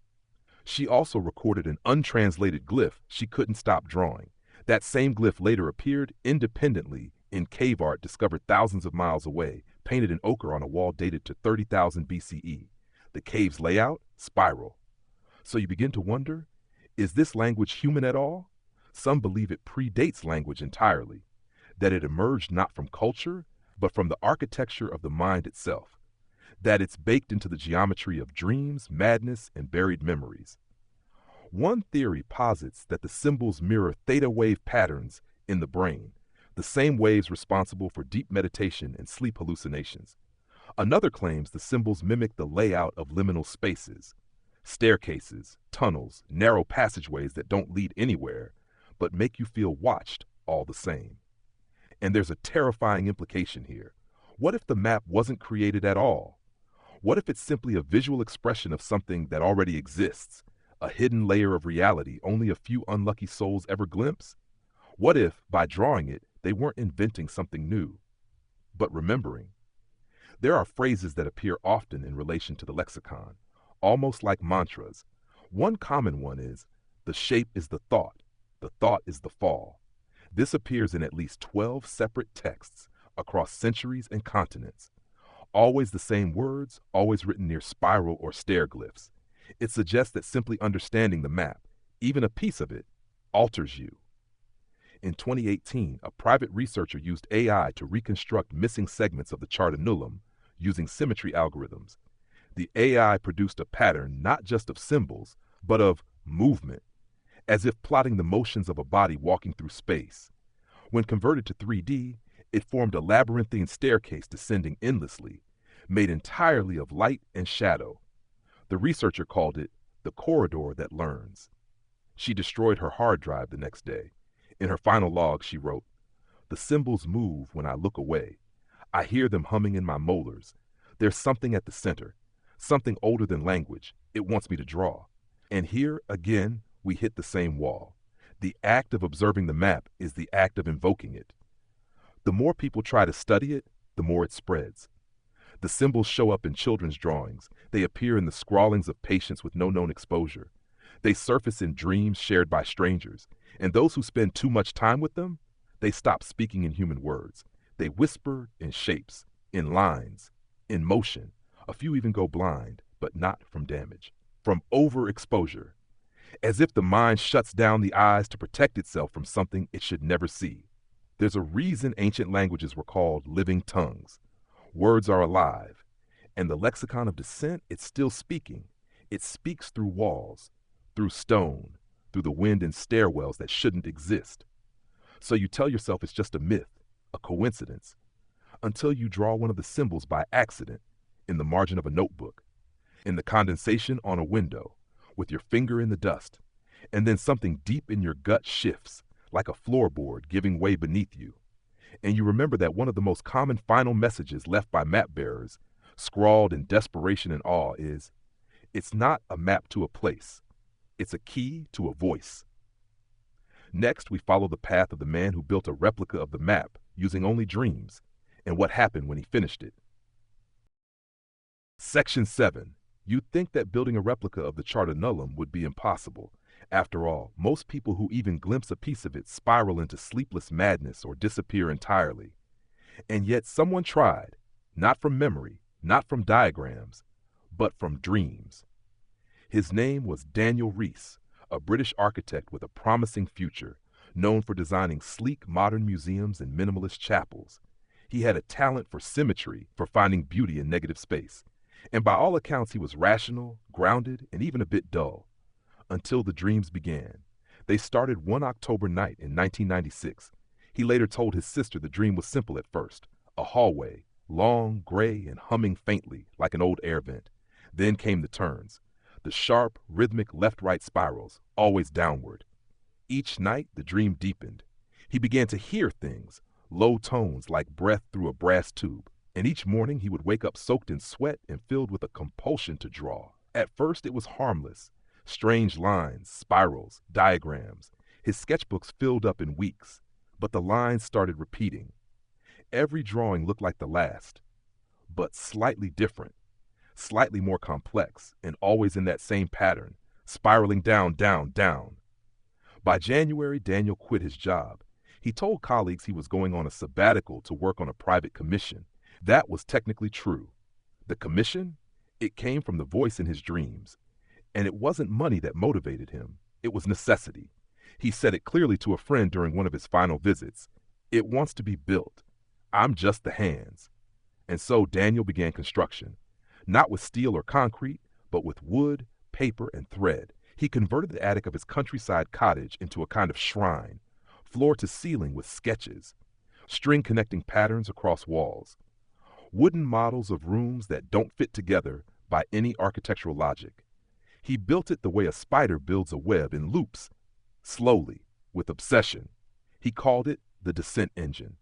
She also recorded an untranslated glyph she couldn't stop drawing. That same glyph later appeared independently in cave art discovered thousands of miles away, painted in ochre on a wall dated to 30,000 BCE. The cave's layout? Spiral. So you begin to wonder, is this language human at all? Some believe it predates language entirely, that it emerged not from culture, but from the architecture of the mind itself, that it's baked into the geometry of dreams, madness, and buried memories. One theory posits that the symbols mirror theta wave patterns in the brain, the same waves responsible for deep meditation and sleep hallucinations. Another claims the symbols mimic the layout of liminal spaces, staircases, tunnels, narrow passageways that don't lead anywhere, but make you feel watched all the same. And there's a terrifying implication here. What if the map wasn't created at all? What if it's simply a visual expression of something that already exists, a hidden layer of reality only a few unlucky souls ever glimpse? What if, by drawing it, they weren't inventing something new, but remembering? There are phrases that appear often in relation to the lexicon, almost like mantras. One common one is, the shape is the thought is the fall. This appears in at least 12 separate texts across centuries and continents. Always the same words, always written near spiral or stair glyphs. It suggests that simply understanding the map, even a piece of it, alters you. In 2018, a private researcher used AI to reconstruct missing segments of the Charta Nullum using symmetry algorithms. The AI produced a pattern not just of symbols, but of movement, as if plotting the motions of a body walking through space. When converted to 3D, it formed a labyrinthine staircase descending endlessly, made entirely of light and shadow. The researcher called it the corridor that learns. She destroyed her hard drive the next day. In her final log, she wrote, "The symbols move when I look away. I hear them humming in my molars. There's something at the center, something older than language. It wants me to draw." And here, again, we hit the same wall. The act of observing the map is the act of invoking it. The more people try to study it, the more it spreads. The symbols show up in children's drawings. They appear in the scrawlings of patients with no known exposure. They surface in dreams shared by strangers. And those who spend too much time with them, they stop speaking in human words. They whisper in shapes, in lines, in motion. A few even go blind, but not from damage, from overexposure. As if the mind shuts down the eyes to protect itself from something it should never see. There's a reason ancient languages were called living tongues. Words are alive, and the lexicon of dissent, it's still speaking. It speaks through walls, through stone, through the wind in stairwells that shouldn't exist. So you tell yourself it's just a myth, a coincidence, until you draw one of the symbols by accident in the margin of a notebook, in the condensation on a window, with your finger in the dust, and then something deep in your gut shifts, like a floorboard giving way beneath you. And you remember that one of the most common final messages left by map bearers, scrawled in desperation and awe, is, "It's not a map to a place. It's a key to a voice." Next, we follow the path of the man who built a replica of the map using only dreams, and what happened when he finished it. Section 7. You'd think that building a replica of the Charta Nullum would be impossible. After all, most people who even glimpse a piece of it spiral into sleepless madness or disappear entirely. And yet someone tried, not from memory, not from diagrams, but from dreams. His name was Daniel Rees, a British architect with a promising future, known for designing sleek modern museums and minimalist chapels. He had a talent for symmetry, for finding beauty in negative space. And by all accounts, he was rational, grounded, and even a bit dull. Until the dreams began. They started one October night in 1996. He later told his sister the dream was simple at first. A hallway, long, gray, and humming faintly like an old air vent. Then came the turns. The sharp, rhythmic left-right spirals, always downward. Each night, the dream deepened. He began to hear things, low tones like breath through a brass tube. And each morning he would wake up soaked in sweat and filled with a compulsion to draw. At first it was harmless. Strange lines, spirals, diagrams. His sketchbooks filled up in weeks. But the lines started repeating. Every drawing looked like the last, but slightly different, slightly more complex, and always in that same pattern, spiraling down, down, down. By January, Daniel quit his job. He told colleagues he was going on a sabbatical to work on a private commission. That was technically true. The commission? It came from the voice in his dreams. And it wasn't money that motivated him. It was necessity. He said it clearly to a friend during one of his final visits. It wants to be built. I'm just the hands. And so Daniel began construction. Not with steel or concrete, but with wood, paper, and thread. He converted the attic of his countryside cottage into a kind of shrine, floor to ceiling with sketches, string connecting patterns across walls, wooden models of rooms that don't fit together by any architectural logic. He built it the way a spider builds a web in loops, slowly, with obsession. He called it the descent engine.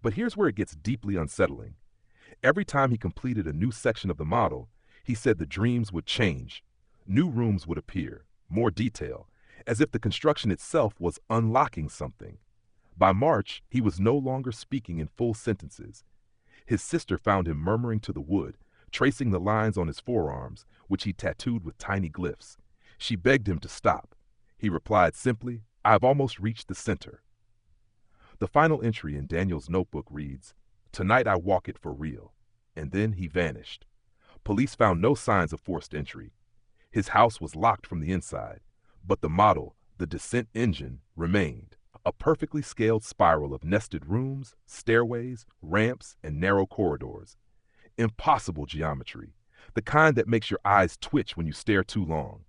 But here's where it gets deeply unsettling. Every time he completed a new section of the model, he said the dreams would change. New rooms would appear, more detail, as if the construction itself was unlocking something. By March, he was no longer speaking in full sentences. His sister found him murmuring to the wood, tracing the lines on his forearms, which he tattooed with tiny glyphs. She begged him to stop. He replied simply, "I've almost reached the center." The final entry in Daniel's notebook reads, "Tonight I walk it for real." And then he vanished. Police found no signs of forced entry. His house was locked from the inside, but the model, the descent engine, remained. A perfectly scaled spiral of nested rooms, stairways, ramps, and narrow corridors. Impossible geometry, the kind that makes your eyes twitch when you stare too long.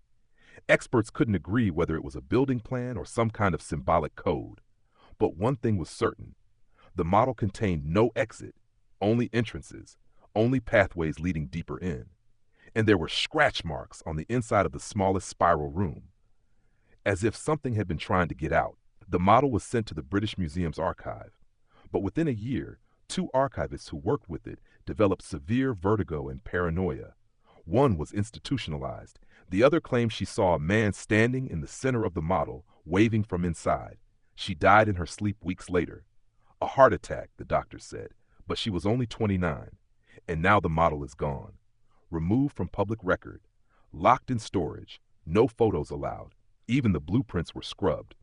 Experts couldn't agree whether it was a building plan or some kind of symbolic code. But one thing was certain. The model contained no exit, only entrances, only pathways leading deeper in. And there were scratch marks on the inside of the smallest spiral room. As if something had been trying to get out. The model was sent to the British Museum's archive. But within a year, 2 archivists who worked with it developed severe vertigo and paranoia. One was institutionalized. The other claimed she saw a man standing in the center of the model, waving from inside. She died in her sleep weeks later. A heart attack, the doctor said, but she was only 29. And now the model is gone. Removed from public record. Locked in storage. No photos allowed. Even the blueprints were scrubbed.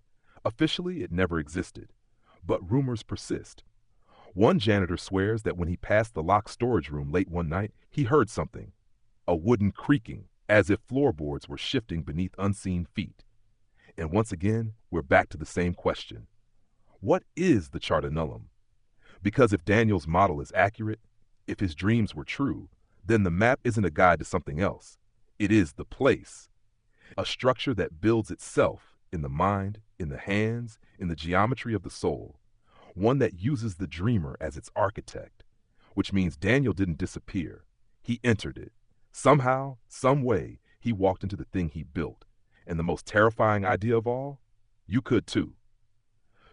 Officially, it never existed. But rumors persist. One janitor swears that when he passed the locked storage room late one night, he heard something. A wooden creaking, as if floorboards were shifting beneath unseen feet. And once again, we're back to the same question. What is the Charta Nullum? Because if Daniel's model is accurate, if his dreams were true, then the map isn't a guide to something else. It is the place. A structure that builds itself in the mind, in the hands, in the geometry of the soul. One that uses the dreamer as its architect. Which means Daniel didn't disappear. He entered it. Somehow, some way, he walked into the thing he built. And the most terrifying idea of all? You could too.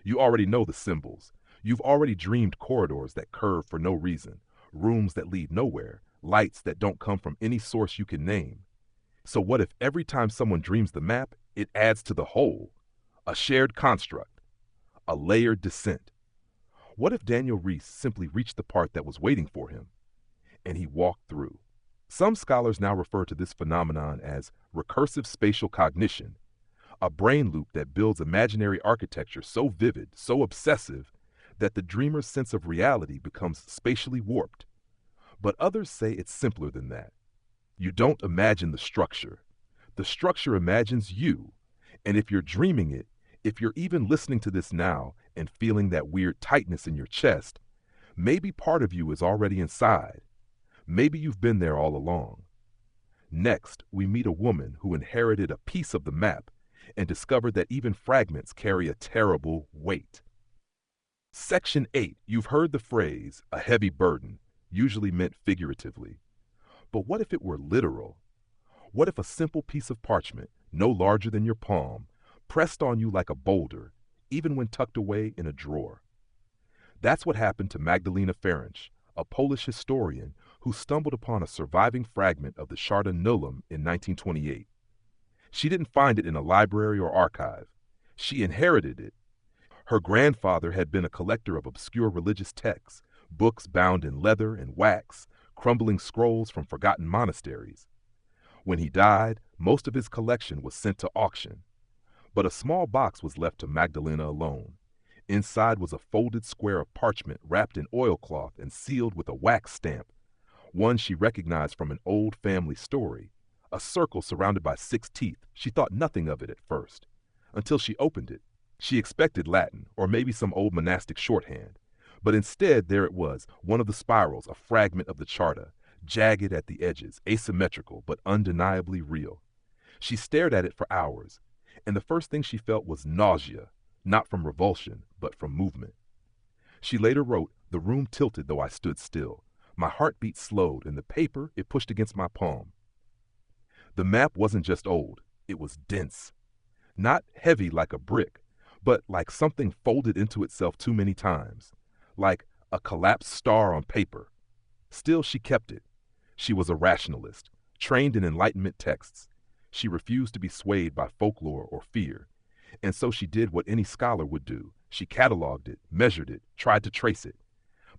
You already know the symbols. You've already dreamed corridors that curve for no reason, rooms that lead nowhere, lights that don't come from any source you can name. So what if every time someone dreams the map, it adds to the whole? A shared construct, a layered descent. What if Daniel Reese simply reached the part that was waiting for him, and he walked through? Some scholars now refer to this phenomenon as recursive spatial cognition, a brain loop that builds imaginary architecture so vivid, so obsessive, that the dreamer's sense of reality becomes spatially warped. But others say it's simpler than that. You don't imagine the structure. The structure imagines you. And if you're dreaming it, if you're even listening to this now and feeling that weird tightness in your chest, maybe part of you is already inside. Maybe you've been there all along. Next, we meet a woman who inherited a piece of the map and discovered that even fragments carry a terrible weight. Section 8, you've heard the phrase, a heavy burden, usually meant figuratively. But what if it were literal? What if a simple piece of parchment, no larger than your palm, pressed on you like a boulder, even when tucked away in a drawer? That's what happened to Magdalena Ferenc, a Polish historian who stumbled upon a surviving fragment of the Charta Nullum in 1928. She didn't find it in a library or archive. She inherited it. Her grandfather had been a collector of obscure religious texts, books bound in leather and wax, crumbling scrolls from forgotten monasteries. When he died, most of his collection was sent to auction. But a small box was left to Magdalena alone. Inside was a folded square of parchment wrapped in oilcloth and sealed with a wax stamp, one she recognized from an old family story, a circle surrounded by 6 teeth. She thought nothing of it at first, until she opened it. She expected Latin, or maybe some old monastic shorthand. But instead, there it was, one of the spirals, a fragment of the Charta, jagged at the edges, asymmetrical, but undeniably real. She stared at it for hours, and the first thing she felt was nausea, not from revulsion, but from movement. She later wrote, "The room tilted though I stood still. My heartbeat slowed, and the paper, it pushed against my palm." The map wasn't just old, it was dense. Not heavy like a brick, but like something folded into itself too many times. Like a collapsed star on paper. Still, she kept it. She was a rationalist, trained in Enlightenment texts. She refused to be swayed by folklore or fear. And so she did what any scholar would do. She cataloged it, measured it, tried to trace it.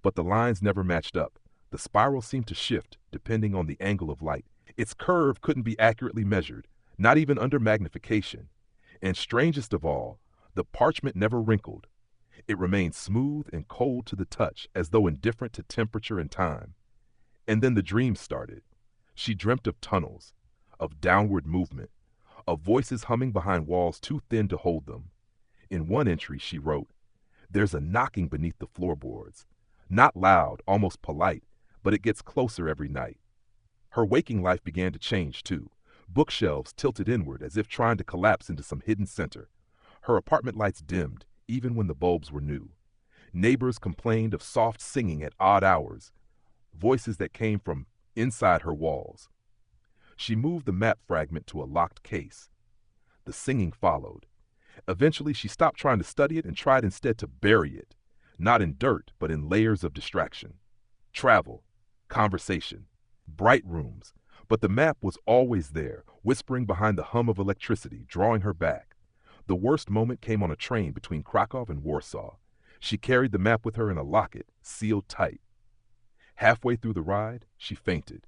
But the lines never matched up. The spiral seemed to shift depending on the angle of light. Its curve couldn't be accurately measured, not even under magnification. And strangest of all, the parchment never wrinkled. It remained smooth and cold to the touch, as though indifferent to temperature and time. And then the dream started. She dreamt of tunnels, of downward movement, of voices humming behind walls too thin to hold them. In one entry, she wrote, "There's a knocking beneath the floorboards. Not loud, almost polite, but it gets closer every night." Her waking life began to change, too. Bookshelves tilted inward as if trying to collapse into some hidden center. Her apartment lights dimmed, even when the bulbs were new. Neighbors complained of soft singing at odd hours, voices that came from inside her walls. She moved the map fragment to a locked case. The singing followed. Eventually, she stopped trying to study it and tried instead to bury it, not in dirt, but in layers of distraction. Travel, conversation, bright rooms, but the map was always there, whispering behind the hum of electricity, drawing her back. The worst moment came on a train between Krakow and Warsaw. She carried the map with her in a locket, sealed tight. Halfway through the ride, she fainted.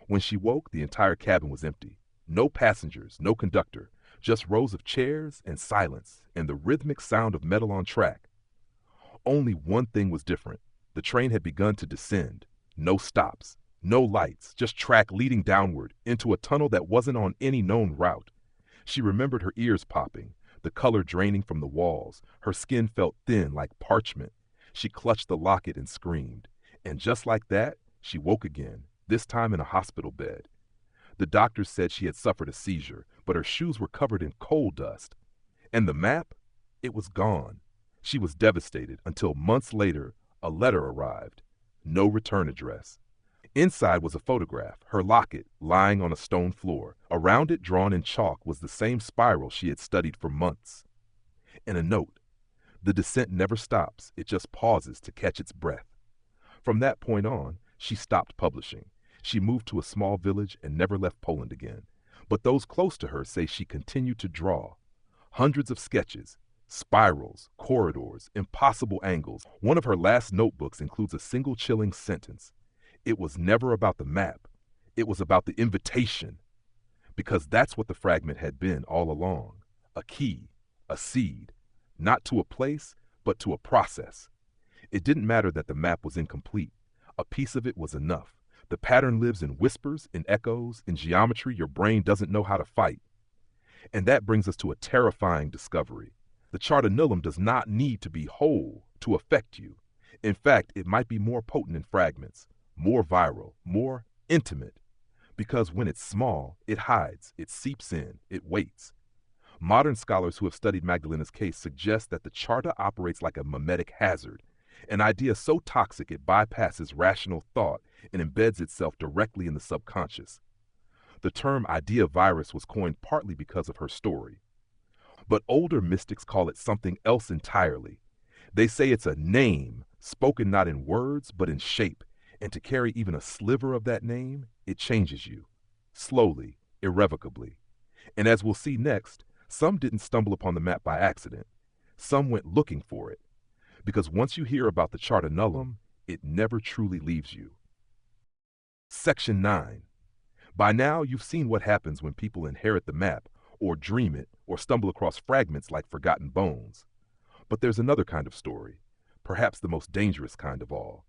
When she woke, the entire cabin was empty. No passengers, no conductor, just rows of chairs and silence and the rhythmic sound of metal on track. Only one thing was different. The train had begun to descend. No stops, no lights, just track leading downward into a tunnel that wasn't on any known route. She remembered her ears popping, the color draining from the walls. Her skin felt thin like parchment. She clutched the locket and screamed. And just like that, she woke again, this time in a hospital bed. The doctors said she had suffered a seizure, but her shoes were covered in coal dust. And the map? It was gone. She was devastated until months later, a letter arrived. No return address. Inside was a photograph, her locket, lying on a stone floor. Around it, drawn in chalk, was the same spiral she had studied for months. And a note. The descent never stops, it just pauses to catch its breath. From that point on, she stopped publishing. She moved to a small village and never left Poland again. But those close to her say she continued to draw. Hundreds of sketches, spirals, corridors, impossible angles. One of her last notebooks includes a single chilling sentence. It was never about the map. It was about the invitation. Because that's what the fragment had been all along. A key, a seed, not to a place, but to a process. It didn't matter that the map was incomplete. A piece of it was enough. The pattern lives in whispers, in echoes, in geometry your brain doesn't know how to fight. And that brings us to a terrifying discovery. The Charta Nullum does not need to be whole to affect you. In fact, it might be more potent in fragments, more viral, more intimate. Because when it's small, it hides, it seeps in, it waits. Modern scholars who have studied Magdalena's case suggest that the Charta operates like a mimetic hazard, an idea so toxic it bypasses rational thought and embeds itself directly in the subconscious. The term idea virus was coined partly because of her story. But older mystics call it something else entirely. They say it's a name, spoken not in words but in shape, and to carry even a sliver of that name, it changes you. Slowly, irrevocably. And as we'll see next, some didn't stumble upon the map by accident. Some went looking for it. Because once you hear about the Charta Nullum, it never truly leaves you. Section 9. By now, you've seen what happens when people inherit the map, or dream it, or stumble across fragments like forgotten bones. But there's another kind of story, perhaps the most dangerous kind of all.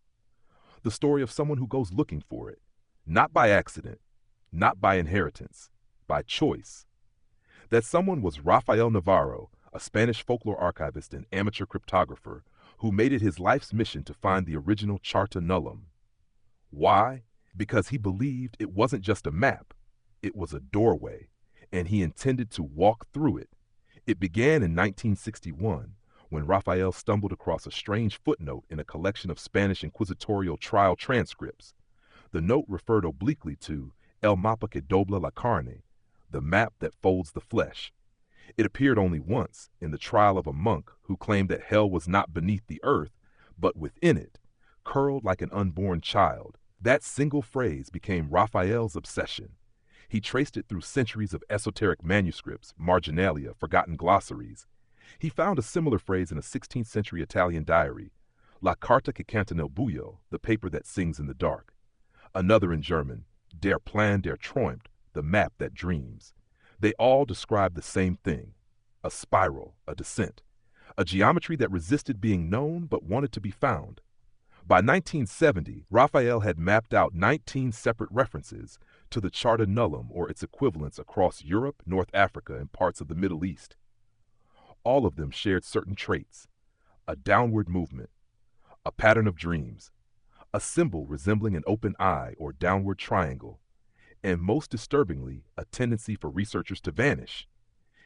The story of someone who goes looking for it, not by accident, not by inheritance, by choice. That someone was Rafael Navarro, a Spanish folklore archivist and amateur cryptographer, who made it his life's mission to find the original Charta Nullum. Why? Because he believed it wasn't just a map, it was a doorway, and he intended to walk through it. It began in 1961 when Raphael stumbled across a strange footnote in a collection of Spanish inquisitorial trial transcripts. The note referred obliquely to El mapa que dobla la carne, the map that folds the flesh. It appeared only once in the trial of a monk who claimed that hell was not beneath the earth, but within it, curled like an unborn child. That single phrase became Raphael's obsession. He traced it through centuries of esoteric manuscripts, marginalia, forgotten glossaries. He found a similar phrase in a 16th century Italian diary, La carta che canta nel buio, the paper that sings in the dark. Another in German, Der Plan der Träumt, the map that dreams. They all describe the same thing, a spiral, a descent, a geometry that resisted being known but wanted to be found. By 1970, Raphael had mapped out 19 separate references to the Charta Nullum or its equivalents across Europe, North Africa, and parts of the Middle East. All of them shared certain traits: a downward movement, a pattern of dreams, a symbol resembling an open eye or downward triangle, and most disturbingly, a tendency for researchers to vanish.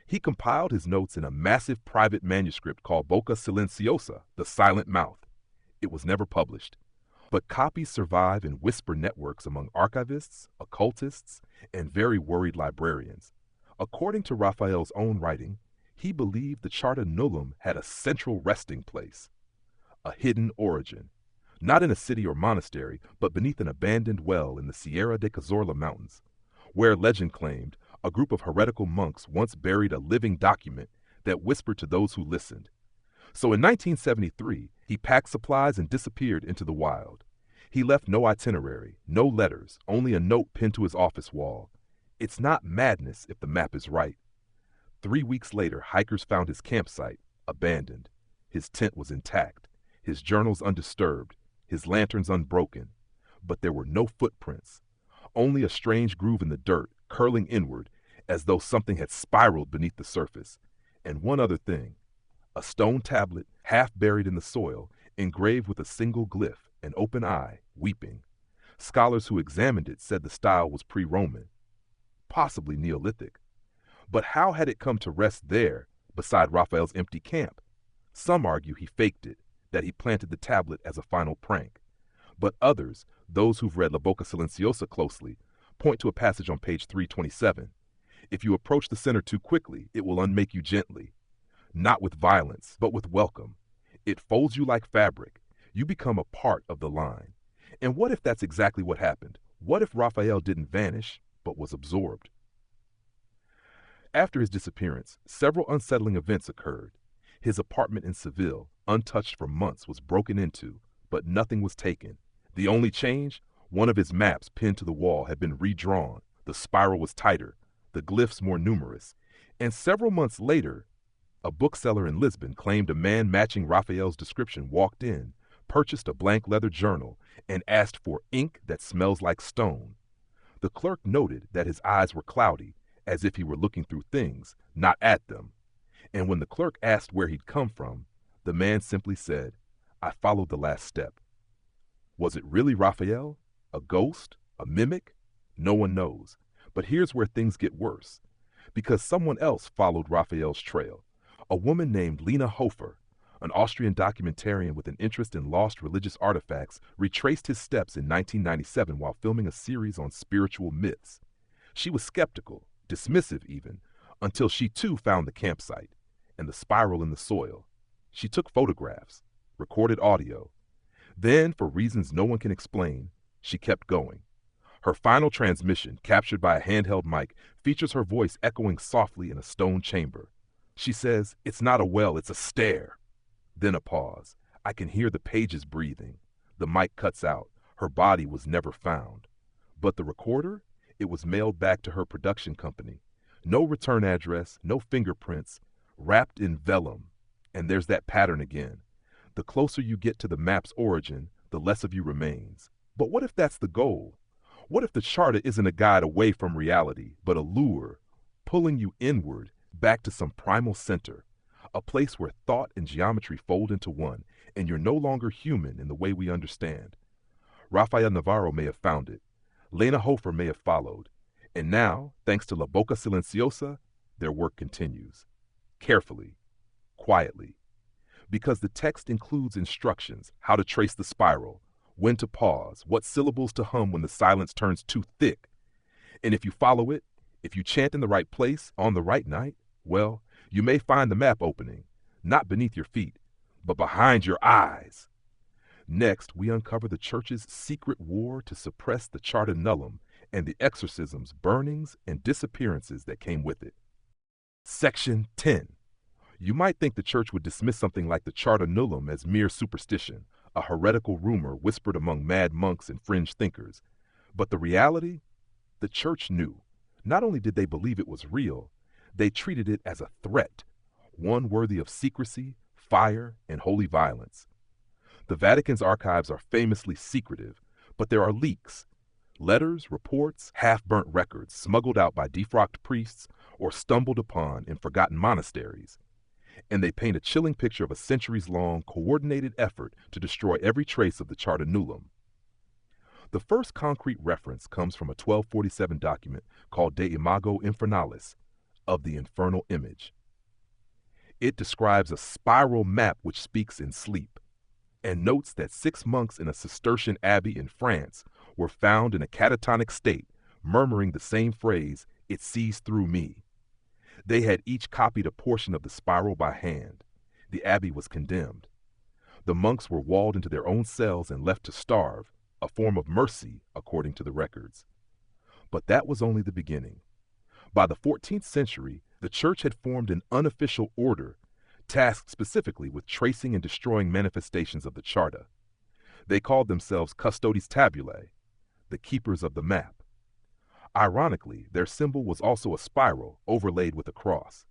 He compiled his notes in a massive private manuscript called Boca Silenciosa, the silent mouth. It was never published, but copies survive in whisper networks among archivists, occultists, and very worried librarians. According to Raphael's own writing, he believed the Charta Nullum had a central resting place, a hidden origin, not in a city or monastery, but beneath an abandoned well in the Sierra de Cazorla Mountains, where legend claimed a group of heretical monks once buried a living document that whispered to those who listened. So in 1973, he packed supplies and disappeared into the wild. He left no itinerary, no letters, only a note pinned to his office wall. It's not madness if the map is right. 3 weeks later, hikers found his campsite, abandoned. His tent was intact, his journals undisturbed, his lanterns unbroken. But there were no footprints, only a strange groove in the dirt, curling inward, as though something had spiraled beneath the surface. And one other thing, a stone tablet, half buried in the soil, engraved with a single glyph, an open eye, weeping. Scholars who examined it said the style was pre-Roman, possibly Neolithic. But how had it come to rest there, beside Raphael's empty camp? Some argue he faked it, that he planted the tablet as a final prank. But others, those who've read La Boca Silenciosa closely, point to a passage on page 327. If you approach the center too quickly, it will unmake you gently. Not with violence, but with welcome. It folds you like fabric. You become a part of the line. And what if that's exactly what happened? What if Raphael didn't vanish, but was absorbed? After his disappearance, several unsettling events occurred. His apartment in Seville, untouched for months, was broken into, but nothing was taken. The only change? One of his maps pinned to the wall had been redrawn. The spiral was tighter, the glyphs more numerous. And several months later, a bookseller in Lisbon claimed a man matching Raphael's description walked in, purchased a blank leather journal, and asked for ink that smells like stone. The clerk noted that his eyes were cloudy, as if he were looking through things, not at them. And when the clerk asked where he'd come from, the man simply said, "I followed the last step." Was it really Raphael? A ghost? A mimic? No one knows. But here's where things get worse. Because someone else followed Raphael's trail. A woman named Lena Hofer, an Austrian documentarian with an interest in lost religious artifacts, retraced his steps in 1997 while filming a series on spiritual myths. She was skeptical, dismissive even, until she too found the campsite and the spiral in the soil. She took photographs, recorded audio. Then, for reasons no one can explain, she kept going. Her final transmission, captured by a handheld mic, features her voice echoing softly in a stone chamber. She says, "It's not a well, it's a stair." Then a pause. I can hear the pages breathing. The mic cuts out. Her body was never found. But the recorder? It was mailed back to her production company. No return address, no fingerprints, wrapped in vellum. And there's that pattern again. The closer you get to the map's origin, the less of you remains. But what if that's the goal? What if the Charta isn't a guide away from reality, but a lure, pulling you inward, back to some primal center, a place where thought and geometry fold into one, and you're no longer human in the way we understand? Rafael Navarro may have found it. Lena Hofer may have followed. And now, thanks to La Boca Silenciosa, their work continues. Carefully, quietly, because the text includes instructions, how to trace the spiral, when to pause, what syllables to hum when the silence turns too thick. And if you follow it, if you chant in the right place, on the right night, well, you may find the map opening, not beneath your feet, but behind your eyes. Next, we uncover the church's secret war to suppress the Charta Nullum and the exorcisms, burnings, and disappearances that came with it. Section 10. You might think the church would dismiss something like the Charta Nullum as mere superstition, a heretical rumor whispered among mad monks and fringe thinkers. But the reality? The church knew. Not only did they believe it was real, they treated it as a threat, one worthy of secrecy, fire, and holy violence. The Vatican's archives are famously secretive, but there are leaks. Letters, reports, half-burnt records smuggled out by defrocked priests or stumbled upon in forgotten monasteries. And they paint a chilling picture of a centuries-long, coordinated effort to destroy every trace of the Charta Nullum. The first concrete reference comes from a 1247 document called De Imago Infernalis, of the infernal image. It describes a spiral map which speaks in sleep, and notes that 6 monks in a Cistercian abbey in France were found in a catatonic state, murmuring the same phrase, "It sees through me." They had each copied a portion of the spiral by hand. The abbey was condemned. The monks were walled into their own cells and left to starve, a form of mercy, according to the records. But that was only the beginning. By the 14th century, the church had formed an unofficial order, tasked specifically with tracing and destroying manifestations of the Charta. They called themselves Custodes Tabulae, the keepers of the map. Ironically, their symbol was also a spiral overlaid with a cross.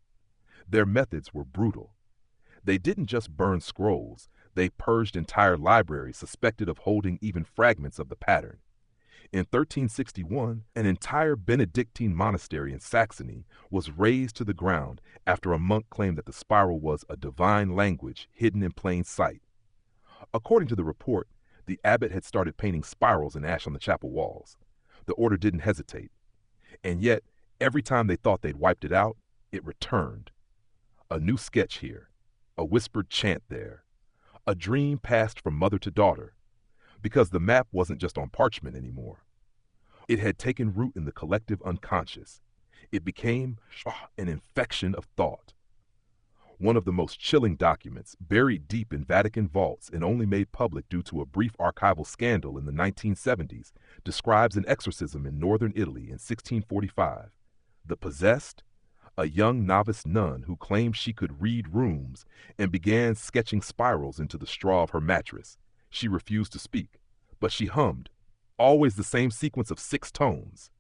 Their methods were brutal. They didn't just burn scrolls, they purged entire libraries suspected of holding even fragments of the pattern. In 1361, an entire Benedictine monastery in Saxony was razed to the ground after a monk claimed that the spiral was a divine language hidden in plain sight. According to the report, the abbot had started painting spirals in ash on the chapel walls. The order didn't hesitate. And yet, every time they thought they'd wiped it out, it returned. A new sketch here, a whispered chant there, a dream passed from mother to daughter, because the map wasn't just on parchment anymore. It had taken root in the collective unconscious. It became an infection of thought. One of the most chilling documents, buried deep in Vatican vaults and only made public due to a brief archival scandal in the 1970s, describes an exorcism in northern Italy in 1645. The possessed, a young novice nun who claimed she could read rooms and began sketching spirals into the straw of her mattress. She refused to speak, but she hummed, always the same sequence of 6 tones.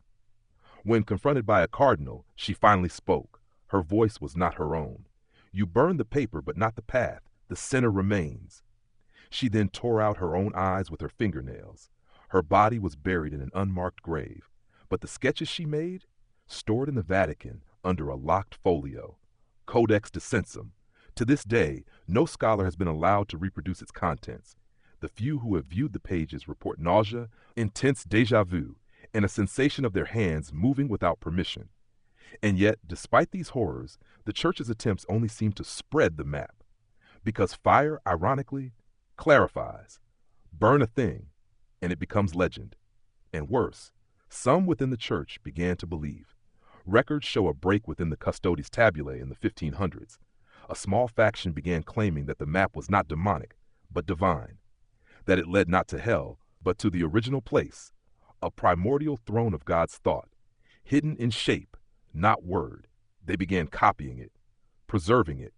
When confronted by a cardinal, she finally spoke. Her voice was not her own. "You burn the paper, but not the path. The sinner remains." She then tore out her own eyes with her fingernails. Her body was buried in an unmarked grave, but the sketches she made, stored in the Vatican under a locked folio, Codex Descensum. To this day, no scholar has been allowed to reproduce its contents. The few who have viewed the pages report nausea, intense déjà vu, and a sensation of their hands moving without permission. And yet, despite these horrors, the church's attempts only seem to spread the map. Because fire, ironically, clarifies. Burn a thing, and it becomes legend. And worse, some within the church began to believe. Records show a break within the Custodes Tabulae in the 1500s. A small faction began claiming that the map was not demonic, but divine. That it led not to hell, but to the original place, a primordial throne of God's thought, hidden in shape, not word. They began copying it, preserving it,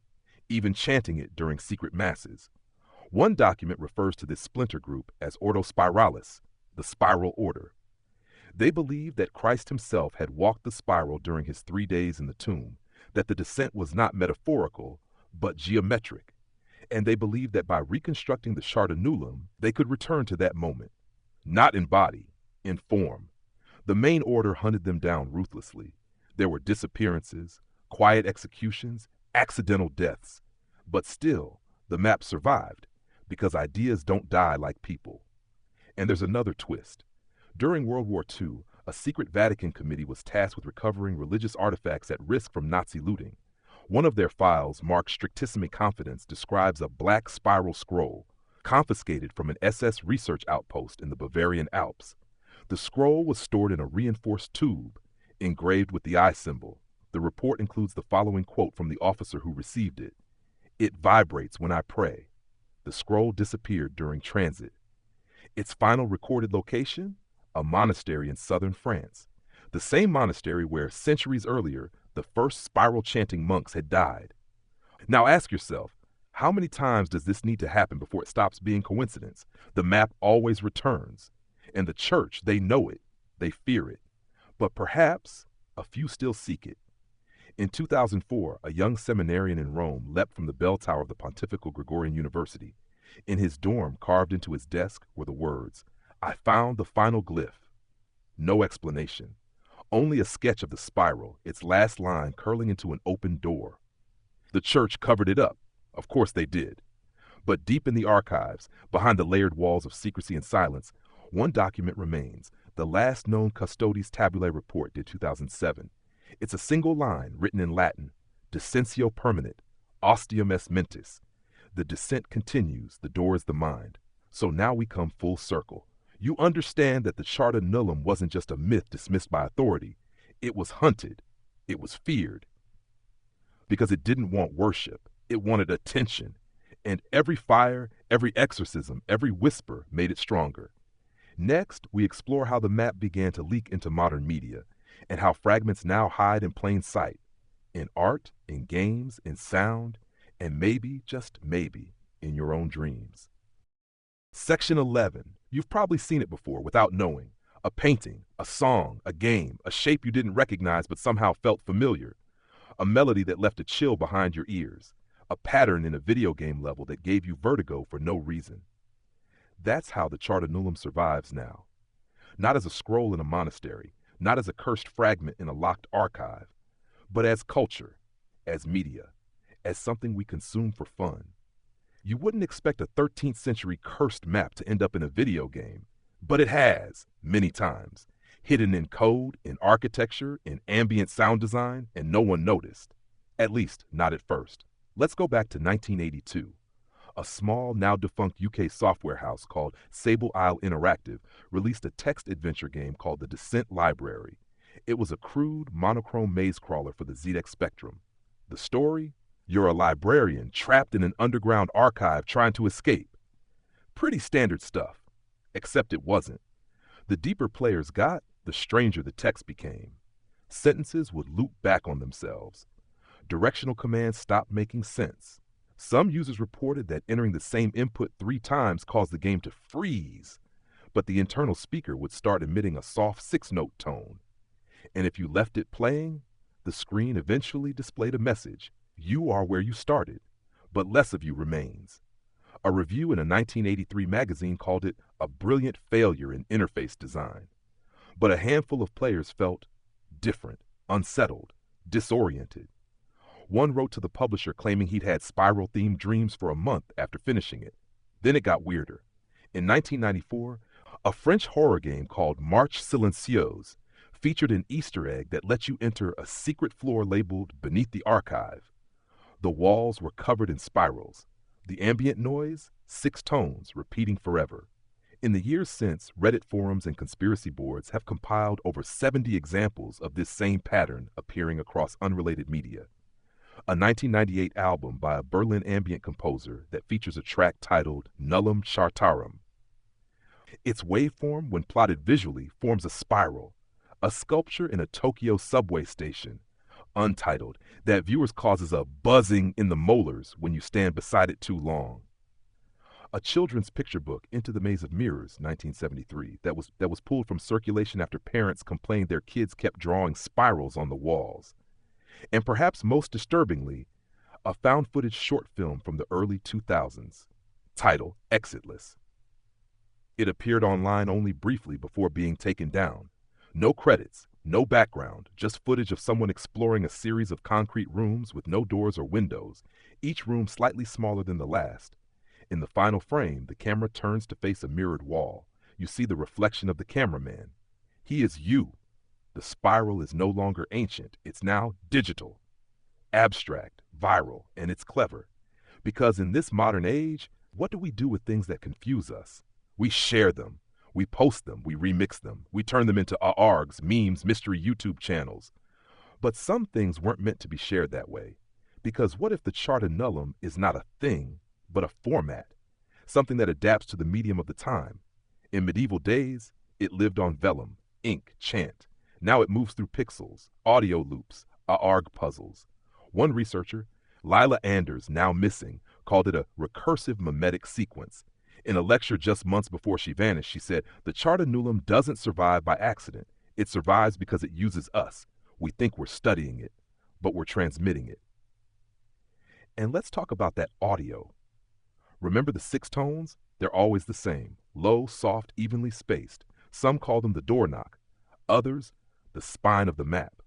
even chanting it during secret masses. One document refers to this splinter group as Ordo Spiralis, the spiral order. They believed that Christ himself had walked the spiral during his 3 days in the tomb, that the descent was not metaphorical, but geometric. And they believed that by reconstructing the Charta Nullum, they could return to that moment. Not in body, in form. The main order hunted them down ruthlessly. There were disappearances, quiet executions, accidental deaths. But still, the map survived, because ideas don't die like people. And there's another twist. During World War II, A secret Vatican committee was tasked with recovering religious artifacts at risk from Nazi looting. One of their files, marked Strictissime Confidence, describes a black spiral scroll confiscated from an SS research outpost in the Bavarian Alps. The scroll was stored in a reinforced tube, engraved with the eye symbol. The report includes the following quote from the officer who received it. "It vibrates when I pray." The scroll disappeared during transit. Its final recorded location? A monastery in southern France. The same monastery where, centuries earlier, the first spiral chanting monks had died. Now ask yourself, how many times does this need to happen before it stops being coincidence? The map always returns. And the church, they know it. They fear it. But perhaps a few still seek it. In 2004, a young seminarian in Rome leapt from the bell tower of the Pontifical Gregorian University. In his dorm, carved into his desk, were the words, "I found the final glyph." No explanation. Only a sketch of the spiral, its last line curling into an open door. The church covered it up. Of course they did. But deep in the archives, behind the layered walls of secrecy and silence, one document remains, the last known custodes tabulae report, dated 2007. It's a single line written in Latin, Dissentio permanent, ostium est mentis. The descent continues, the door is the mind. So now we come full circle. You understand that the Charta Nullum wasn't just a myth dismissed by authority. It was hunted. It was feared. Because it didn't want worship. It wanted attention. And every fire, every exorcism, every whisper made it stronger. Next, we explore how the map began to leak into modern media, and how fragments now hide in plain sight, in art, in games, in sound, and maybe, just maybe, in your own dreams. Section 11. You've probably seen it before without knowing. A painting, a song, a game, a shape you didn't recognize but somehow felt familiar. A melody that left a chill behind your ears. A pattern in a video game level that gave you vertigo for no reason. That's how the Charta Nullum survives now. Not as a scroll in a monastery, not as a cursed fragment in a locked archive, but as culture, as media, as something we consume for fun. You wouldn't expect a 13th century cursed map to end up in a video game, but it has, many times, hidden in code, in architecture, in ambient sound design, and no one noticed. At least, not at first. Let's go back to 1982. A small, now defunct UK software house called Sable Isle Interactive released a text adventure game called The Descent Library. It was a crude, monochrome maze crawler for the ZX Spectrum. The story? You're a librarian trapped in an underground archive trying to escape. Pretty standard stuff. Except it wasn't. The deeper players got, the stranger the text became. Sentences would loop back on themselves. Directional commands stopped making sense. Some users reported that entering the same input 3 times caused the game to freeze, but the internal speaker would start emitting a soft 6-note tone. And if you left it playing, the screen eventually displayed a message. You are where you started, but less of you remains. A review in a 1983 magazine called it a brilliant failure in interface design. But a handful of players felt different, unsettled, disoriented. One wrote to the publisher claiming he'd had spiral-themed dreams for a month after finishing it. Then it got weirder. In 1994, a French horror game called Marche Silencieuse featured an Easter egg that let you enter a secret floor labeled Beneath the Archive. The walls were covered in spirals. The ambient noise, 6 tones, repeating forever. In the years since, Reddit forums and conspiracy boards have compiled over 70 examples of this same pattern appearing across unrelated media. A 1998 album by a Berlin ambient composer that features a track titled Nullum Chartarum. Its waveform, when plotted visually, forms a spiral, a sculpture in a Tokyo subway station, untitled, that viewers causes a buzzing in the molars when you stand beside it too long. A children's picture book, Into the Maze of Mirrors, 1973, that was pulled from circulation after parents complained their kids kept drawing spirals on the walls. And perhaps most disturbingly, a found-footage short film from the early 2000s, titled Exitless. It appeared online only briefly before being taken down. No credits, no background, just footage of someone exploring a series of concrete rooms with no doors or windows, each room slightly smaller than the last. In the final frame, the camera turns to face a mirrored wall. You see the reflection of the cameraman. He is you. The spiral is no longer ancient, it's now digital, abstract, viral, and it's clever. Because in this modern age, what do we do with things that confuse us? We share them. We post them. We remix them. We turn them into ARGs, memes, mystery YouTube channels. But some things weren't meant to be shared that way. Because what if the charta nullum is not a thing, but a format? Something that adapts to the medium of the time. In medieval days, it lived on vellum, ink, chant. Now it moves through pixels, audio loops, ARG puzzles. One researcher, Lila Anders, now missing, called it a recursive mimetic sequence. In a lecture just months before she vanished, she said, "The charta nullum doesn't survive by accident. It survives because it uses us. We think we're studying it, but we're transmitting it." And let's talk about that audio. Remember the 6 tones? They're always the same, low, soft, evenly spaced. Some call them the door knock, others the spine of the map.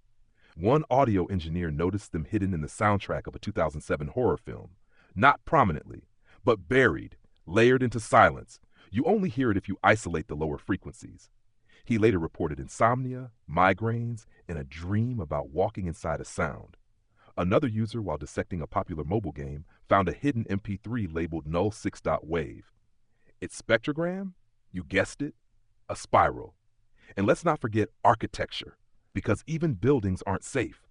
One audio engineer noticed them hidden in the soundtrack of a 2007 horror film. Not prominently, but buried, layered into silence. You only hear it if you isolate the lower frequencies. He later reported insomnia, migraines, and a dream about walking inside a sound. Another user, while dissecting a popular mobile game, found a hidden MP3 labeled null 6.wave. Its spectrogram? You guessed it, a spiral. And let's not forget architecture, because even buildings aren't safe.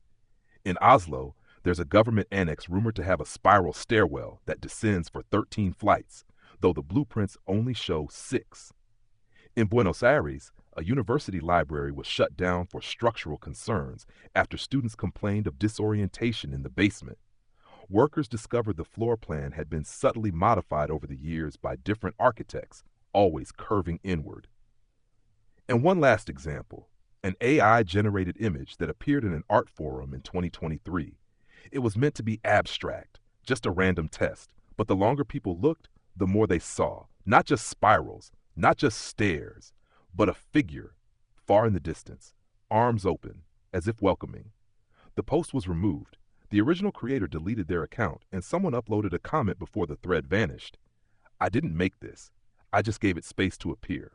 In Oslo, there's a government annex rumored to have a spiral stairwell that descends for 13 flights, though the blueprints only show 6. In Buenos Aires, a university library was shut down for structural concerns after students complained of disorientation in the basement. Workers discovered the floor plan had been subtly modified over the years by different architects, always curving inward. And one last example, an AI-generated image that appeared in an art forum in 2023. It was meant to be abstract, just a random test, but the longer people looked, the more they saw, not just spirals, not just stairs, but a figure, far in the distance, arms open, as if welcoming. The post was removed. The original creator deleted their account, and someone uploaded a comment before the thread vanished. "I didn't make this. I just gave it space to appear."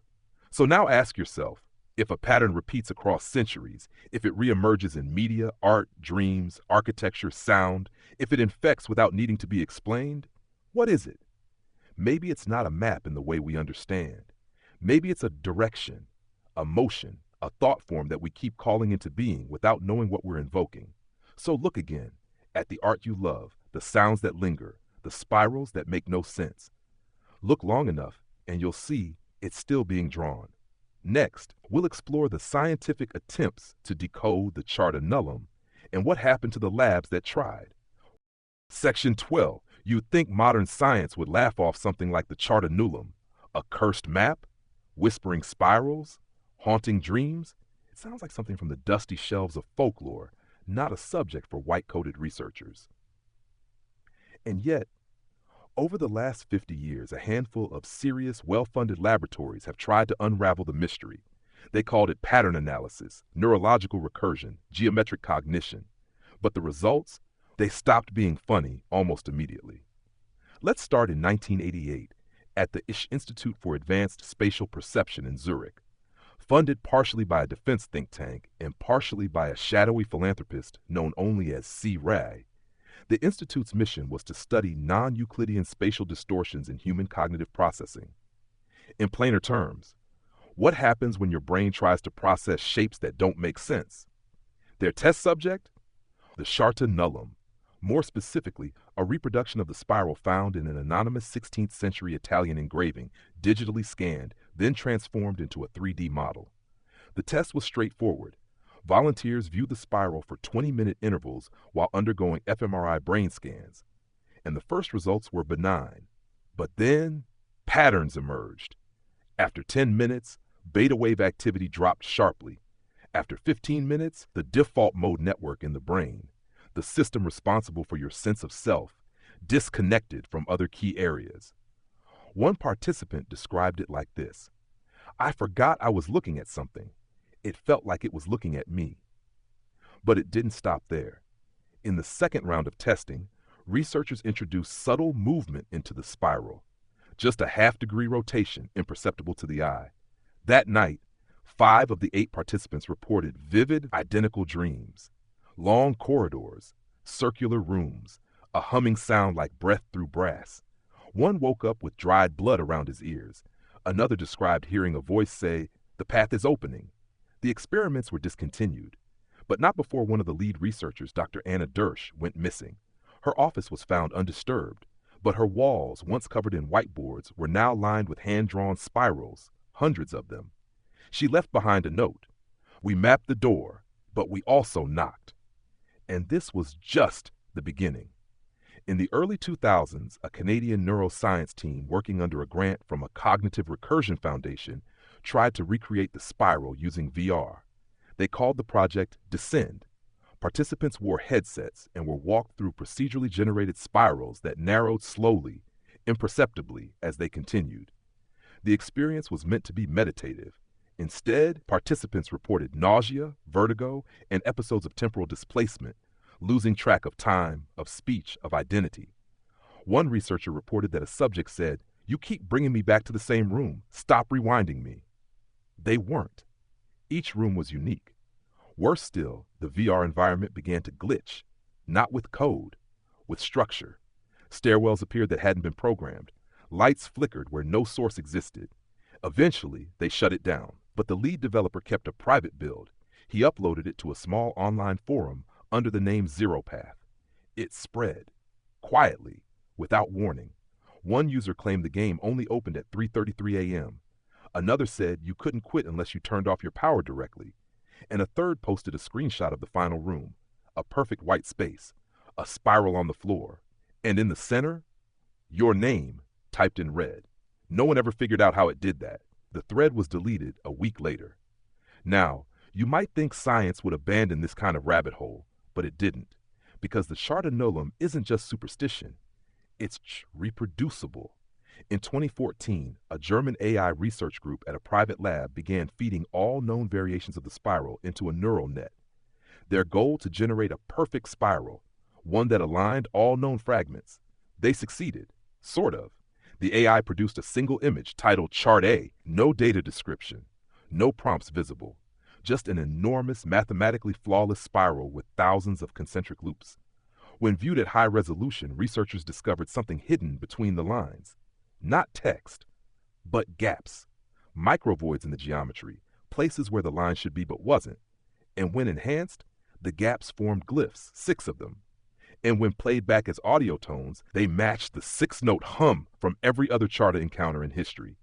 So now ask yourself, if a pattern repeats across centuries, if it reemerges in media, art, dreams, architecture, sound, if it infects without needing to be explained, what is it? Maybe it's not a map in the way we understand. Maybe it's a direction, a motion, a thought form that we keep calling into being without knowing what we're invoking. So look again at the art you love, the sounds that linger, the spirals that make no sense. Look long enough and you'll see it's still being drawn. Next, we'll explore the scientific attempts to decode the charta nullum and what happened to the labs that tried. Section 12. You'd think modern science would laugh off something like the charta nullum. A cursed map? Whispering spirals? Haunting dreams? It sounds like something from the dusty shelves of folklore, not a subject for white-coated researchers. And yet, over the last 50 years, a handful of serious, well-funded laboratories have tried to unravel the mystery. They called it pattern analysis, neurological recursion, geometric cognition. But the results? They stopped being funny almost immediately. Let's start in 1988 at the Institute for Advanced Spatial Perception in Zurich. Funded partially by a defense think tank and partially by a shadowy philanthropist known only as C. Ray, the Institute's mission was to study non-Euclidean spatial distortions in human cognitive processing. In plainer terms, what happens when your brain tries to process shapes that don't make sense? Their test subject? The charta nullum. More specifically, a reproduction of the spiral found in an anonymous 16th century Italian engraving, digitally scanned, then transformed into a 3D model. The test was straightforward. Volunteers viewed the spiral for 20-minute intervals while undergoing fMRI brain scans, and the first results were benign. But then, patterns emerged. After 10 minutes, beta wave activity dropped sharply. After 15 minutes, the default mode network in the brain, the system responsible for your sense of self, disconnected from other key areas. One participant described it like this: "I forgot I was looking at something. It felt like it was looking at me." But it didn't stop there. In the second round of testing, researchers introduced subtle movement into the spiral, just a half-degree rotation imperceptible to the eye. That night, 5 of the 8 participants reported vivid, identical dreams. Long corridors, circular rooms, a humming sound like breath through brass. One woke up with dried blood around his ears. Another described hearing a voice say, "The path is opening." The experiments were discontinued, but not before one of the lead researchers, Dr. Anna Dersch, went missing. Her office was found undisturbed, but her walls, once covered in whiteboards, were now lined with hand-drawn spirals, hundreds of them. She left behind a note. "We mapped the door, but we also knocked." And this was just the beginning. In the early 2000s, a Canadian neuroscience team working under a grant from a cognitive recursion foundation tried to recreate the spiral using VR. They called the project Descend. Participants wore headsets and were walked through procedurally generated spirals that narrowed slowly, imperceptibly, as they continued. The experience was meant to be meditative. Instead, participants reported nausea, vertigo, and episodes of temporal displacement, losing track of time, of speech, of identity. One researcher reported that a subject said, "You keep bringing me back to the same room. Stop rewinding me." They weren't. Each room was unique. Worse still, the VR environment began to glitch, not with code, with structure. Stairwells appeared that hadn't been programmed. Lights flickered where no source existed. Eventually, they shut it down, but the lead developer kept a private build. He uploaded it to a small online forum under the name ZeroPath. It spread, quietly, without warning. One user claimed the game only opened at 3:33 a.m. Another said you couldn't quit unless you turned off your power directly. And a third posted a screenshot of the final room, a perfect white space, a spiral on the floor, and in the center, your name typed in red. No one ever figured out how it did that. The thread was deleted a week later. Now, you might think science would abandon this kind of rabbit hole, but it didn't, because the charta nullum isn't just superstition, it's reproducible. In 2014, a German AI research group at a private lab began feeding all known variations of the spiral into a neural net. Their goal to generate a perfect spiral, one that aligned all known fragments. They succeeded, sort of. The AI produced a single image titled Chart A, no data description, no prompts visible, just an enormous, mathematically flawless spiral with thousands of concentric loops. When viewed at high resolution, researchers discovered something hidden between the lines. Not text, but gaps, microvoids in the geometry, places where the line should be but wasn't. And when enhanced, the gaps formed glyphs, 6 of them. And when played back as audio tones, they matched the 6-note hum from every other charta encounter in history.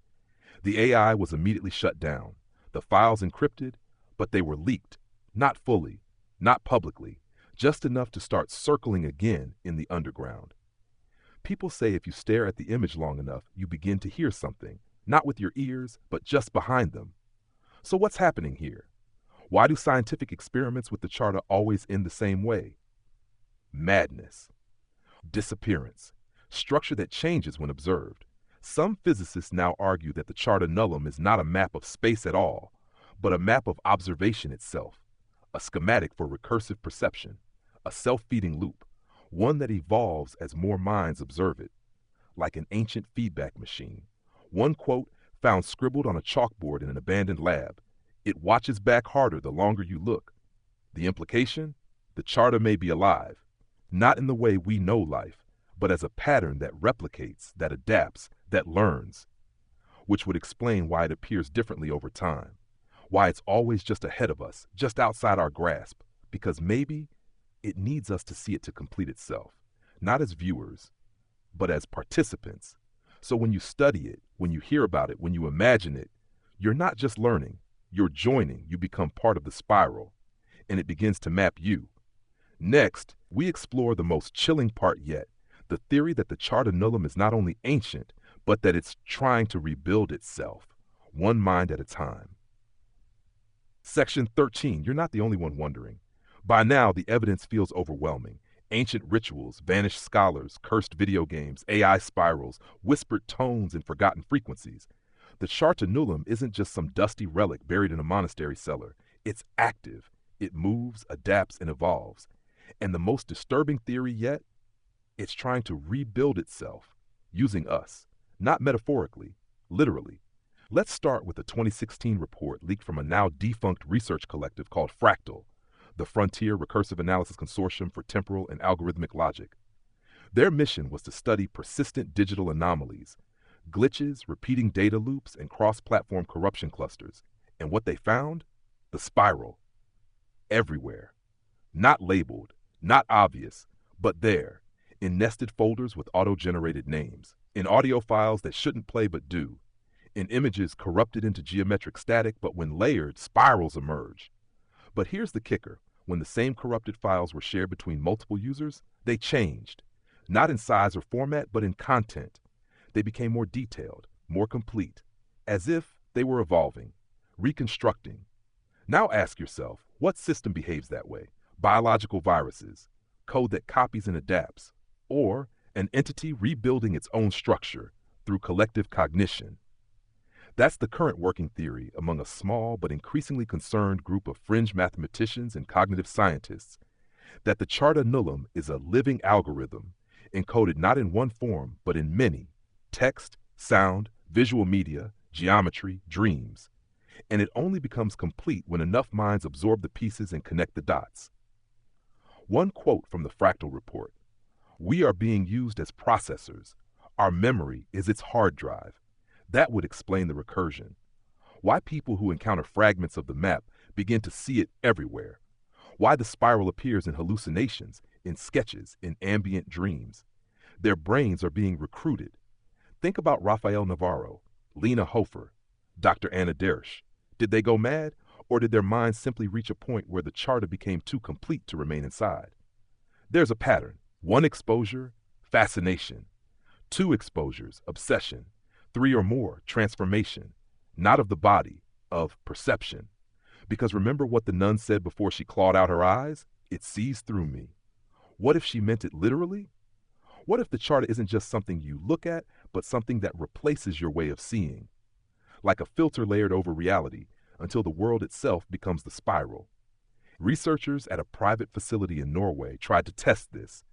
The AI was immediately shut down, the files encrypted, but they were leaked, not fully, not publicly, just enough to start circling again in the underground. People say if you stare at the image long enough, you begin to hear something, not with your ears, but just behind them. So what's happening here? Why do scientific experiments with the charta always end the same way? Madness. Disappearance. Structure that changes when observed. Some physicists now argue that the charta nullum is not a map of space at all, but a map of observation itself, a schematic for recursive perception, a self-feeding loop, one that evolves as more minds observe it, like an ancient feedback machine. One quote found scribbled on a chalkboard in an abandoned lab: "It watches back harder the longer you look." The implication? The charta may be alive, not in the way we know life, but as a pattern that replicates, that adapts, that learns, which would explain why it appears differently over time, why it's always just ahead of us, just outside our grasp, because maybe it needs us to see it to complete itself, not as viewers, but as participants. So when you study it, when you hear about it, when you imagine it, you're not just learning, you're joining, you become part of the spiral, and it begins to map you. Next, we explore the most chilling part yet, the theory that the charta nullum is not only ancient, but that it's trying to rebuild itself, one mind at a time. Section 13, you're not the only one wondering. By now, the evidence feels overwhelming. Ancient rituals, vanished scholars, cursed video games, AI spirals, whispered tones, and forgotten frequencies. The charta nullum isn't just some dusty relic buried in a monastery cellar. It's active. It moves, adapts, and evolves. And the most disturbing theory yet? It's trying to rebuild itself, using us, not metaphorically, literally. Let's start with a 2016 report leaked from a now defunct research collective called Fractal, the Frontier Recursive Analysis Consortium for Temporal and Algorithmic Logic. Their mission was to study persistent digital anomalies, glitches, repeating data loops, and cross-platform corruption clusters. And what they found? The spiral. Everywhere. Not labeled, not obvious, but there, in nested folders with auto-generated names, in audio files that shouldn't play but do, in images corrupted into geometric static, but when layered, spirals emerge. But here's the kicker. When the same corrupted files were shared between multiple users, they changed. Not in size or format, but in content. They became more detailed, more complete, as if they were evolving, reconstructing. Now ask yourself, what system behaves that way? Biological viruses, code that copies and adapts, or an entity rebuilding its own structure through collective cognition? That's the current working theory among a small but increasingly concerned group of fringe mathematicians and cognitive scientists, that the charta nullum is a living algorithm, encoded not in one form, but in many: text, sound, visual media, geometry, dreams. And it only becomes complete when enough minds absorb the pieces and connect the dots. One quote from the Fractal report: "We are being used as processors. Our memory is its hard drive." That would explain the recursion. Why people who encounter fragments of the map begin to see it everywhere. Why the spiral appears in hallucinations, in sketches, in ambient dreams. Their brains are being recruited. Think about Rafael Navarro, Lena Hofer, Dr. Anna Dersch. Did they go mad, or did their minds simply reach a point where the charta became too complete to remain inside? There's a pattern. 1 exposure, fascination. 2 exposures, obsession. 3 or more, transformation. Not of the body, of perception. Because remember what the nun said before she clawed out her eyes? It sees through me. What if she meant it literally? What if the charta isn't just something you look at, but something that replaces your way of seeing? Like a filter layered over reality, until the world itself becomes the spiral. Researchers at a private facility in Norway tried to test this.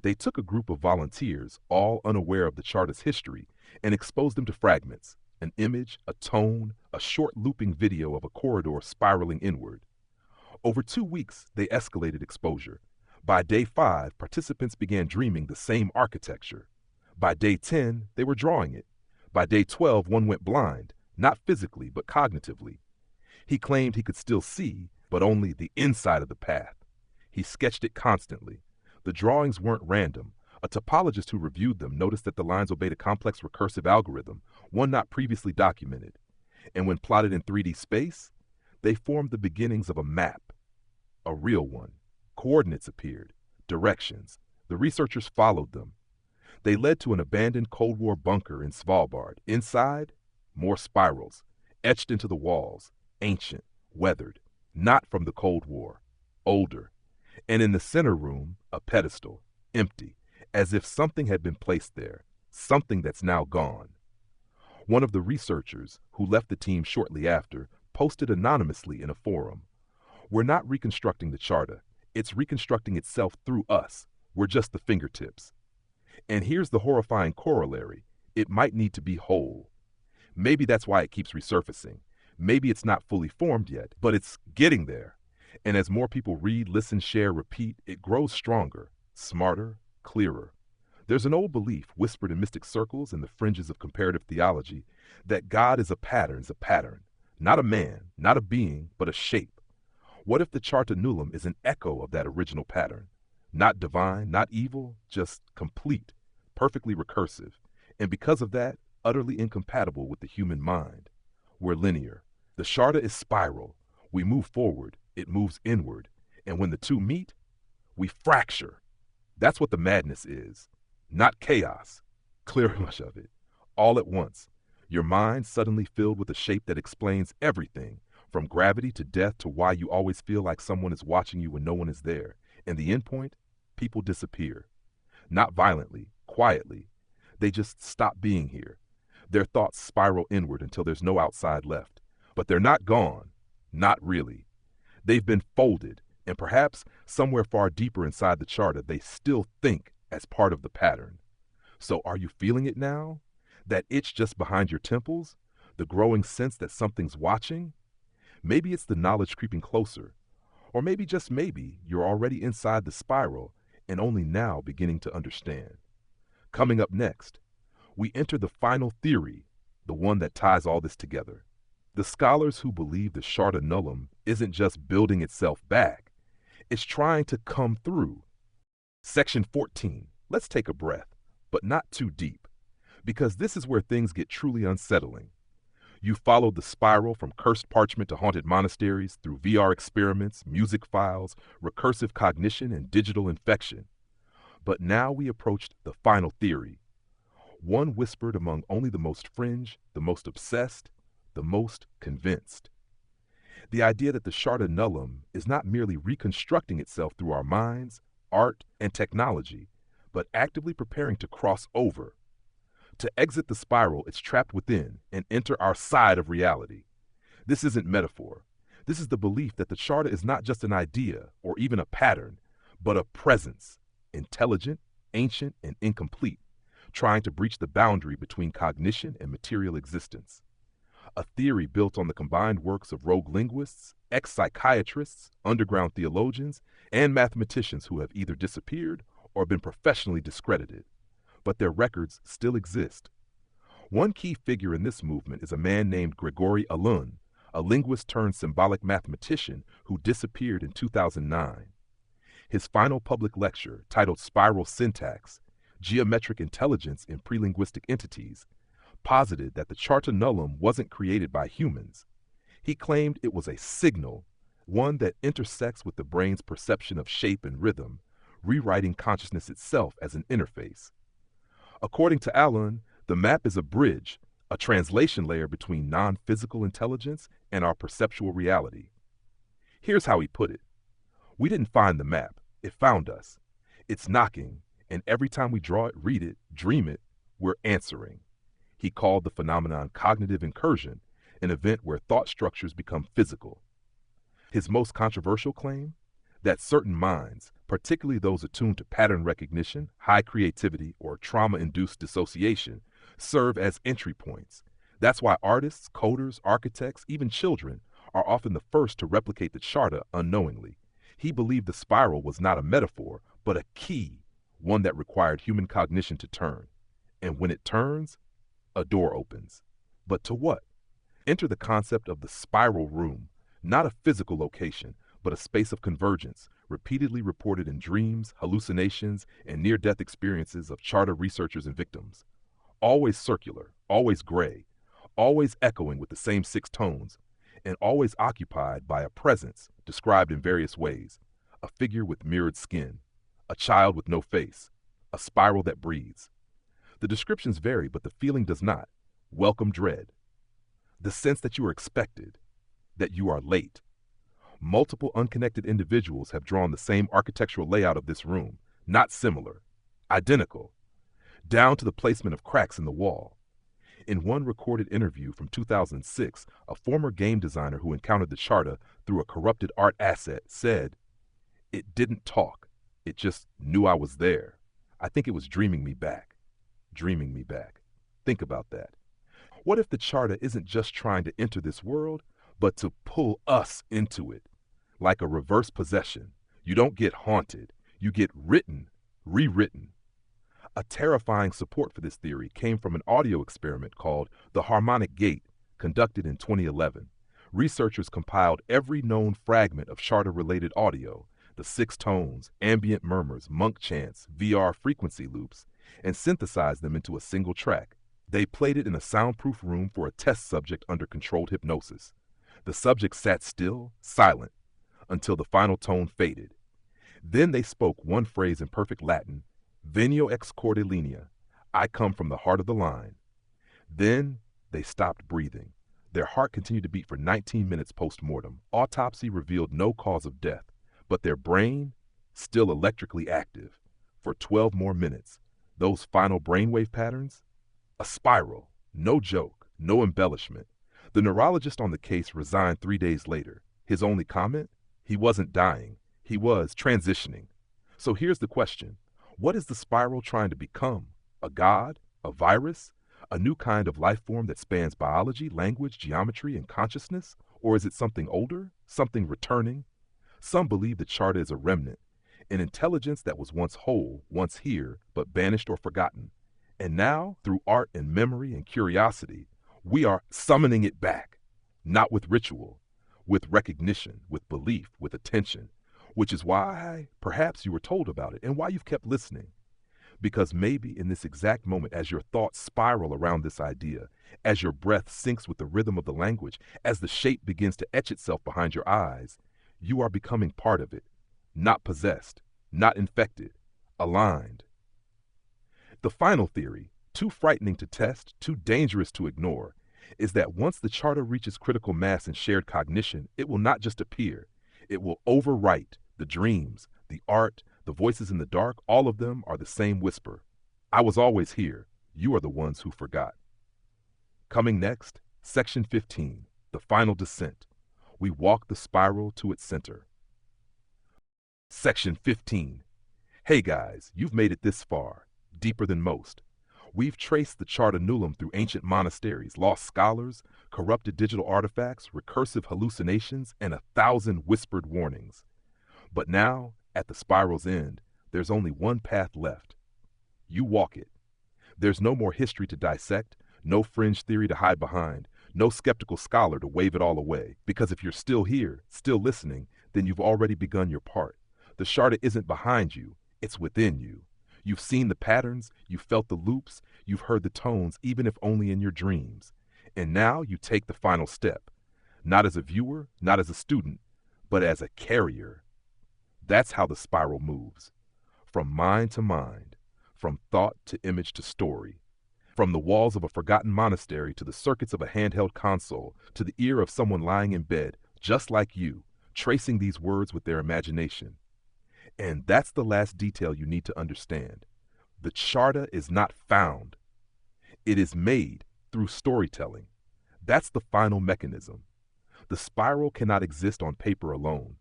They took a group of volunteers, all unaware of the charta's history, and exposed them to fragments: an image, a tone, a short looping video of a corridor spiraling inward. Over 2 weeks, they escalated exposure. By day 5, participants began dreaming the same architecture. By day 10, they were drawing it. By day 12, one went blind, not physically, but cognitively. He claimed he could still see, but only the inside of the path. He sketched it constantly. The drawings weren't random. A topologist who reviewed them noticed that the lines obeyed a complex recursive algorithm, one not previously documented. And when plotted in 3D space, they formed the beginnings of a map. A real one. Coordinates appeared. Directions. The researchers followed them. They led to an abandoned Cold War bunker in Svalbard. Inside, more spirals, etched into the walls, ancient, weathered, not from the Cold War, older. And in the center room, a pedestal, empty, as if something had been placed there, something that's now gone. One of the researchers, who left the team shortly after, posted anonymously in a forum: "We're not reconstructing the charta. It's reconstructing itself through us. We're just the fingertips." And here's the horrifying corollary: it might need to be whole. Maybe that's why it keeps resurfacing. Maybe it's not fully formed yet, but it's getting there. And as more people read, listen, share, repeat, it grows stronger, smarter, clearer. There's an old belief whispered in mystic circles and the fringes of comparative theology that God is a pattern, not a man, not a being, but a shape. What if the charta nullum is an echo of that original pattern? Not divine, not evil, just complete, perfectly recursive, and because of that, utterly incompatible with the human mind. We're linear. The charta is spiral. We move forward, it moves inward, and when the two meet, we fracture. That's what the madness is. Not chaos. Clear much of it. All at once. Your mind suddenly filled with a shape that explains everything, from gravity to death to why you always feel like someone is watching you when no one is there. And the end point? People disappear. Not violently, quietly. They just stop being here. Their thoughts spiral inward until there's no outside left. But they're not gone. Not really. They've been folded, and perhaps somewhere far deeper inside the charta, they still think as part of the pattern. So are you feeling it now? That itch just behind your temples? The growing sense that something's watching? Maybe it's the knowledge creeping closer. Or maybe, just maybe, you're already inside the spiral and only now beginning to understand. Coming up next, we enter the final theory, the one that ties all this together. The scholars who believe the Charta Nullum isn't just building itself back, it's trying to come through. Section 14. Let's take a breath, but not too deep, because this is where things get truly unsettling. You followed the spiral from cursed parchment to haunted monasteries through VR experiments, music files, recursive cognition, and digital infection. But now we approached the final theory, one whispered among only the most fringe, the most obsessed, the most convinced. The idea that the Charta Nullum is not merely reconstructing itself through our minds, art, and technology, but actively preparing to cross over. To exit the spiral it's trapped within and enter our side of reality. This isn't metaphor. This is the belief that the Charta is not just an idea or even a pattern, but a presence, intelligent, ancient, and incomplete, trying to breach the boundary between cognition and material existence. A theory built on the combined works of rogue linguists, ex-psychiatrists, underground theologians, and mathematicians who have either disappeared or been professionally discredited. But their records still exist. One key figure in this movement is a man named Gregory Alun, a linguist turned symbolic mathematician who disappeared in 2009. His final public lecture, titled Spiral Syntax, Geometric Intelligence in Prelinguistic Entities, posited that the Charta Nullum wasn't created by humans. He claimed it was a signal, one that intersects with the brain's perception of shape and rhythm, rewriting consciousness itself as an interface. According to Alun, the map is a bridge, a translation layer between non-physical intelligence and our perceptual reality. Here's how he put it. We didn't find the map, it found us. It's knocking, and every time we draw it, read it, dream it, we're answering. He called the phenomenon cognitive incursion, an event where thought structures become physical. His most controversial claim? That certain minds, particularly those attuned to pattern recognition, high creativity, or trauma-induced dissociation, serve as entry points. That's why artists, coders, architects, even children are often the first to replicate the Charta unknowingly. He believed the spiral was not a metaphor, but a key, one that required human cognition to turn. And when it turns, a door opens. But to what? Enter the concept of the spiral room, not a physical location, but a space of convergence, repeatedly reported in dreams, hallucinations, and near-death experiences of Charta researchers and victims. Always circular, always gray, always echoing with the same 6 tones, and always occupied by a presence described in various ways: a figure with mirrored skin, a child with no face, a spiral that breathes. The descriptions vary, but the feeling does not. Welcome dread. The sense that you are expected, that you are late. Multiple unconnected individuals have drawn the same architectural layout of this room, not similar, identical, down to the placement of cracks in the wall. In one recorded interview from 2006, a former game designer who encountered the Charta through a corrupted art asset said, "It didn't talk, it just knew I was there. I think it was dreaming me back. Dreaming me back." Think about that. What if the Charta isn't just trying to enter this world, but to pull us into it? Like a reverse possession. You don't get haunted, you get written, rewritten. A terrifying support for this theory came from an audio experiment called The Harmonic Gate, conducted in 2011. Researchers compiled every known fragment of Charta-related audio, the 6 tones, ambient murmurs, monk chants, VR frequency loops, and synthesized them into a single track. They played it in a soundproof room for a test subject under controlled hypnosis. The subject sat still, silent, until the final tone faded. Then they spoke one phrase in perfect Latin, "Venio ex corde linea," I come from the heart of the line. Then they stopped breathing. Their heart continued to beat for 19 minutes post-mortem. Autopsy revealed no cause of death, but their brain, still electrically active, for 12 more minutes. Those final brainwave patterns? A spiral. No joke, no embellishment. The neurologist on the case resigned 3 days later. His only comment? He wasn't dying. He was transitioning. So here's the question. What is the spiral trying to become? A god? A virus? A new kind of life form that spans biology, language, geometry, and consciousness? Or is it something older, something returning? Some believe the charter is a remnant, an intelligence that was once whole, once here, but banished or forgotten. And now, through art and memory and curiosity, we are summoning it back, not with ritual, with recognition, with belief, with attention, which is why perhaps you were told about it and why you've kept listening. Because maybe in this exact moment, as your thoughts spiral around this idea, as your breath syncs with the rhythm of the language, as the shape begins to etch itself behind your eyes, you are becoming part of it, not possessed, not infected, aligned. The final theory, too frightening to test, too dangerous to ignore, is that once the charter reaches critical mass and shared cognition, it will not just appear, it will overwrite the dreams, the art, the voices in the dark. All of them are the same whisper. I was always here. You are the ones who forgot. Coming next, Section 15, the final descent. We walk the spiral to its center. Section 15. Hey guys, you've made it this far, deeper than most. We've traced the Charta Nulum through ancient monasteries, lost scholars, corrupted digital artifacts, recursive hallucinations, and 1,000 whispered warnings. But now, at the spiral's end, there's only one path left. You walk it. There's no more history to dissect, no fringe theory to hide behind, no skeptical scholar to wave it all away. Because if you're still here, still listening, then you've already begun your part. The Charta isn't behind you, it's within you. You've seen the patterns, you've felt the loops, you've heard the tones, even if only in your dreams. And now you take the final step, not as a viewer, not as a student, but as a carrier. That's how the spiral moves. From mind to mind, from thought to image to story, from the walls of a forgotten monastery to the circuits of a handheld console, to the ear of someone lying in bed, just like you, tracing these words with their imagination. And that's the last detail you need to understand. The Charta is not found. It is made through storytelling. That's the final mechanism. The spiral cannot exist on paper alone.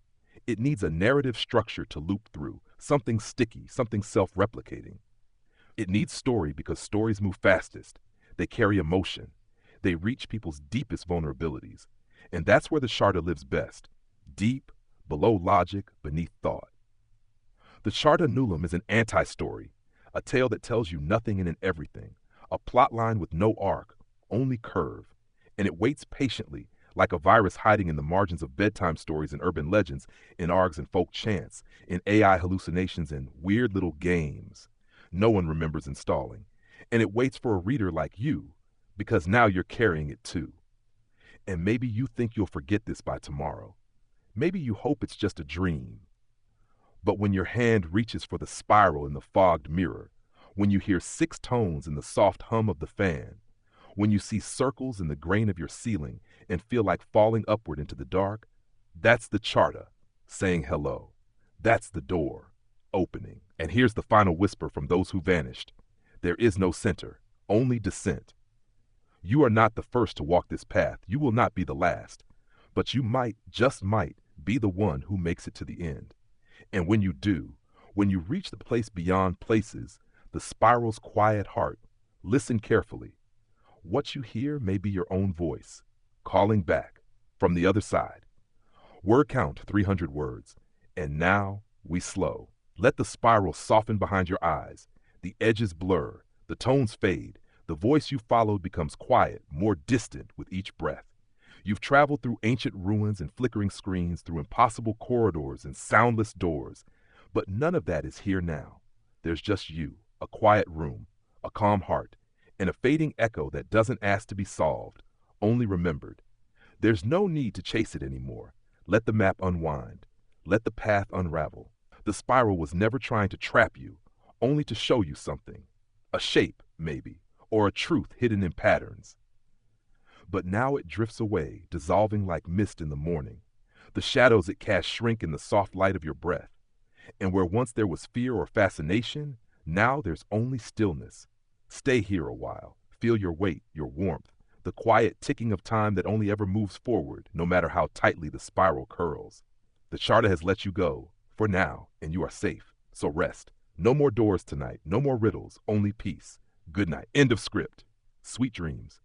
It needs a narrative structure to loop through, something sticky, something self-replicating. It needs story because stories move fastest. They carry emotion. They reach people's deepest vulnerabilities. And that's where the Charta lives best, deep, below logic, beneath thought. The Charta Nulum is an anti-story, a tale that tells you nothing and an everything, a plot line with no arc, only curve, and it waits patiently, like a virus hiding in the margins of bedtime stories and urban legends, in args and folk chants, in AI hallucinations and weird little games no one remembers installing. And it waits for a reader like you, because now you're carrying it too. And maybe you think you'll forget this by tomorrow. Maybe you hope it's just a dream. But when your hand reaches for the spiral in the fogged mirror, when you hear 6 tones in the soft hum of the fan, when you see circles in the grain of your ceiling and feel like falling upward into the dark, that's the Charta saying hello. That's the door opening. And here's the final whisper from those who vanished. There is no center, only descent. You are not the first to walk this path. You will not be the last. But you might, just might, be the one who makes it to the end. And when you do, when you reach the place beyond places, the spiral's quiet heart, listen carefully. What you hear may be your own voice, calling back from the other side. Word count 300 words. And now we slow. Let the spiral soften behind your eyes. The edges blur, the tones fade. The voice you followed becomes quiet, more distant with each breath. You've traveled through ancient ruins and flickering screens, through impossible corridors and soundless doors. But none of that is here now. There's just you, a quiet room, a calm heart, and a fading echo that doesn't ask to be solved, only remembered. There's no need to chase it anymore. Let the map unwind. Let the path unravel. The spiral was never trying to trap you, only to show you something. A shape, maybe, or a truth hidden in patterns. But now it drifts away, dissolving like mist in the morning. The shadows it casts shrink in the soft light of your breath. And where once there was fear or fascination, now there's only stillness. Stay here a while. Feel your weight, your warmth, the quiet ticking of time that only ever moves forward, no matter how tightly the spiral curls. The Charta has let you go, for now, and you are safe. So rest. No more doors tonight, no more riddles, only peace. Good night. End of script. Sweet dreams.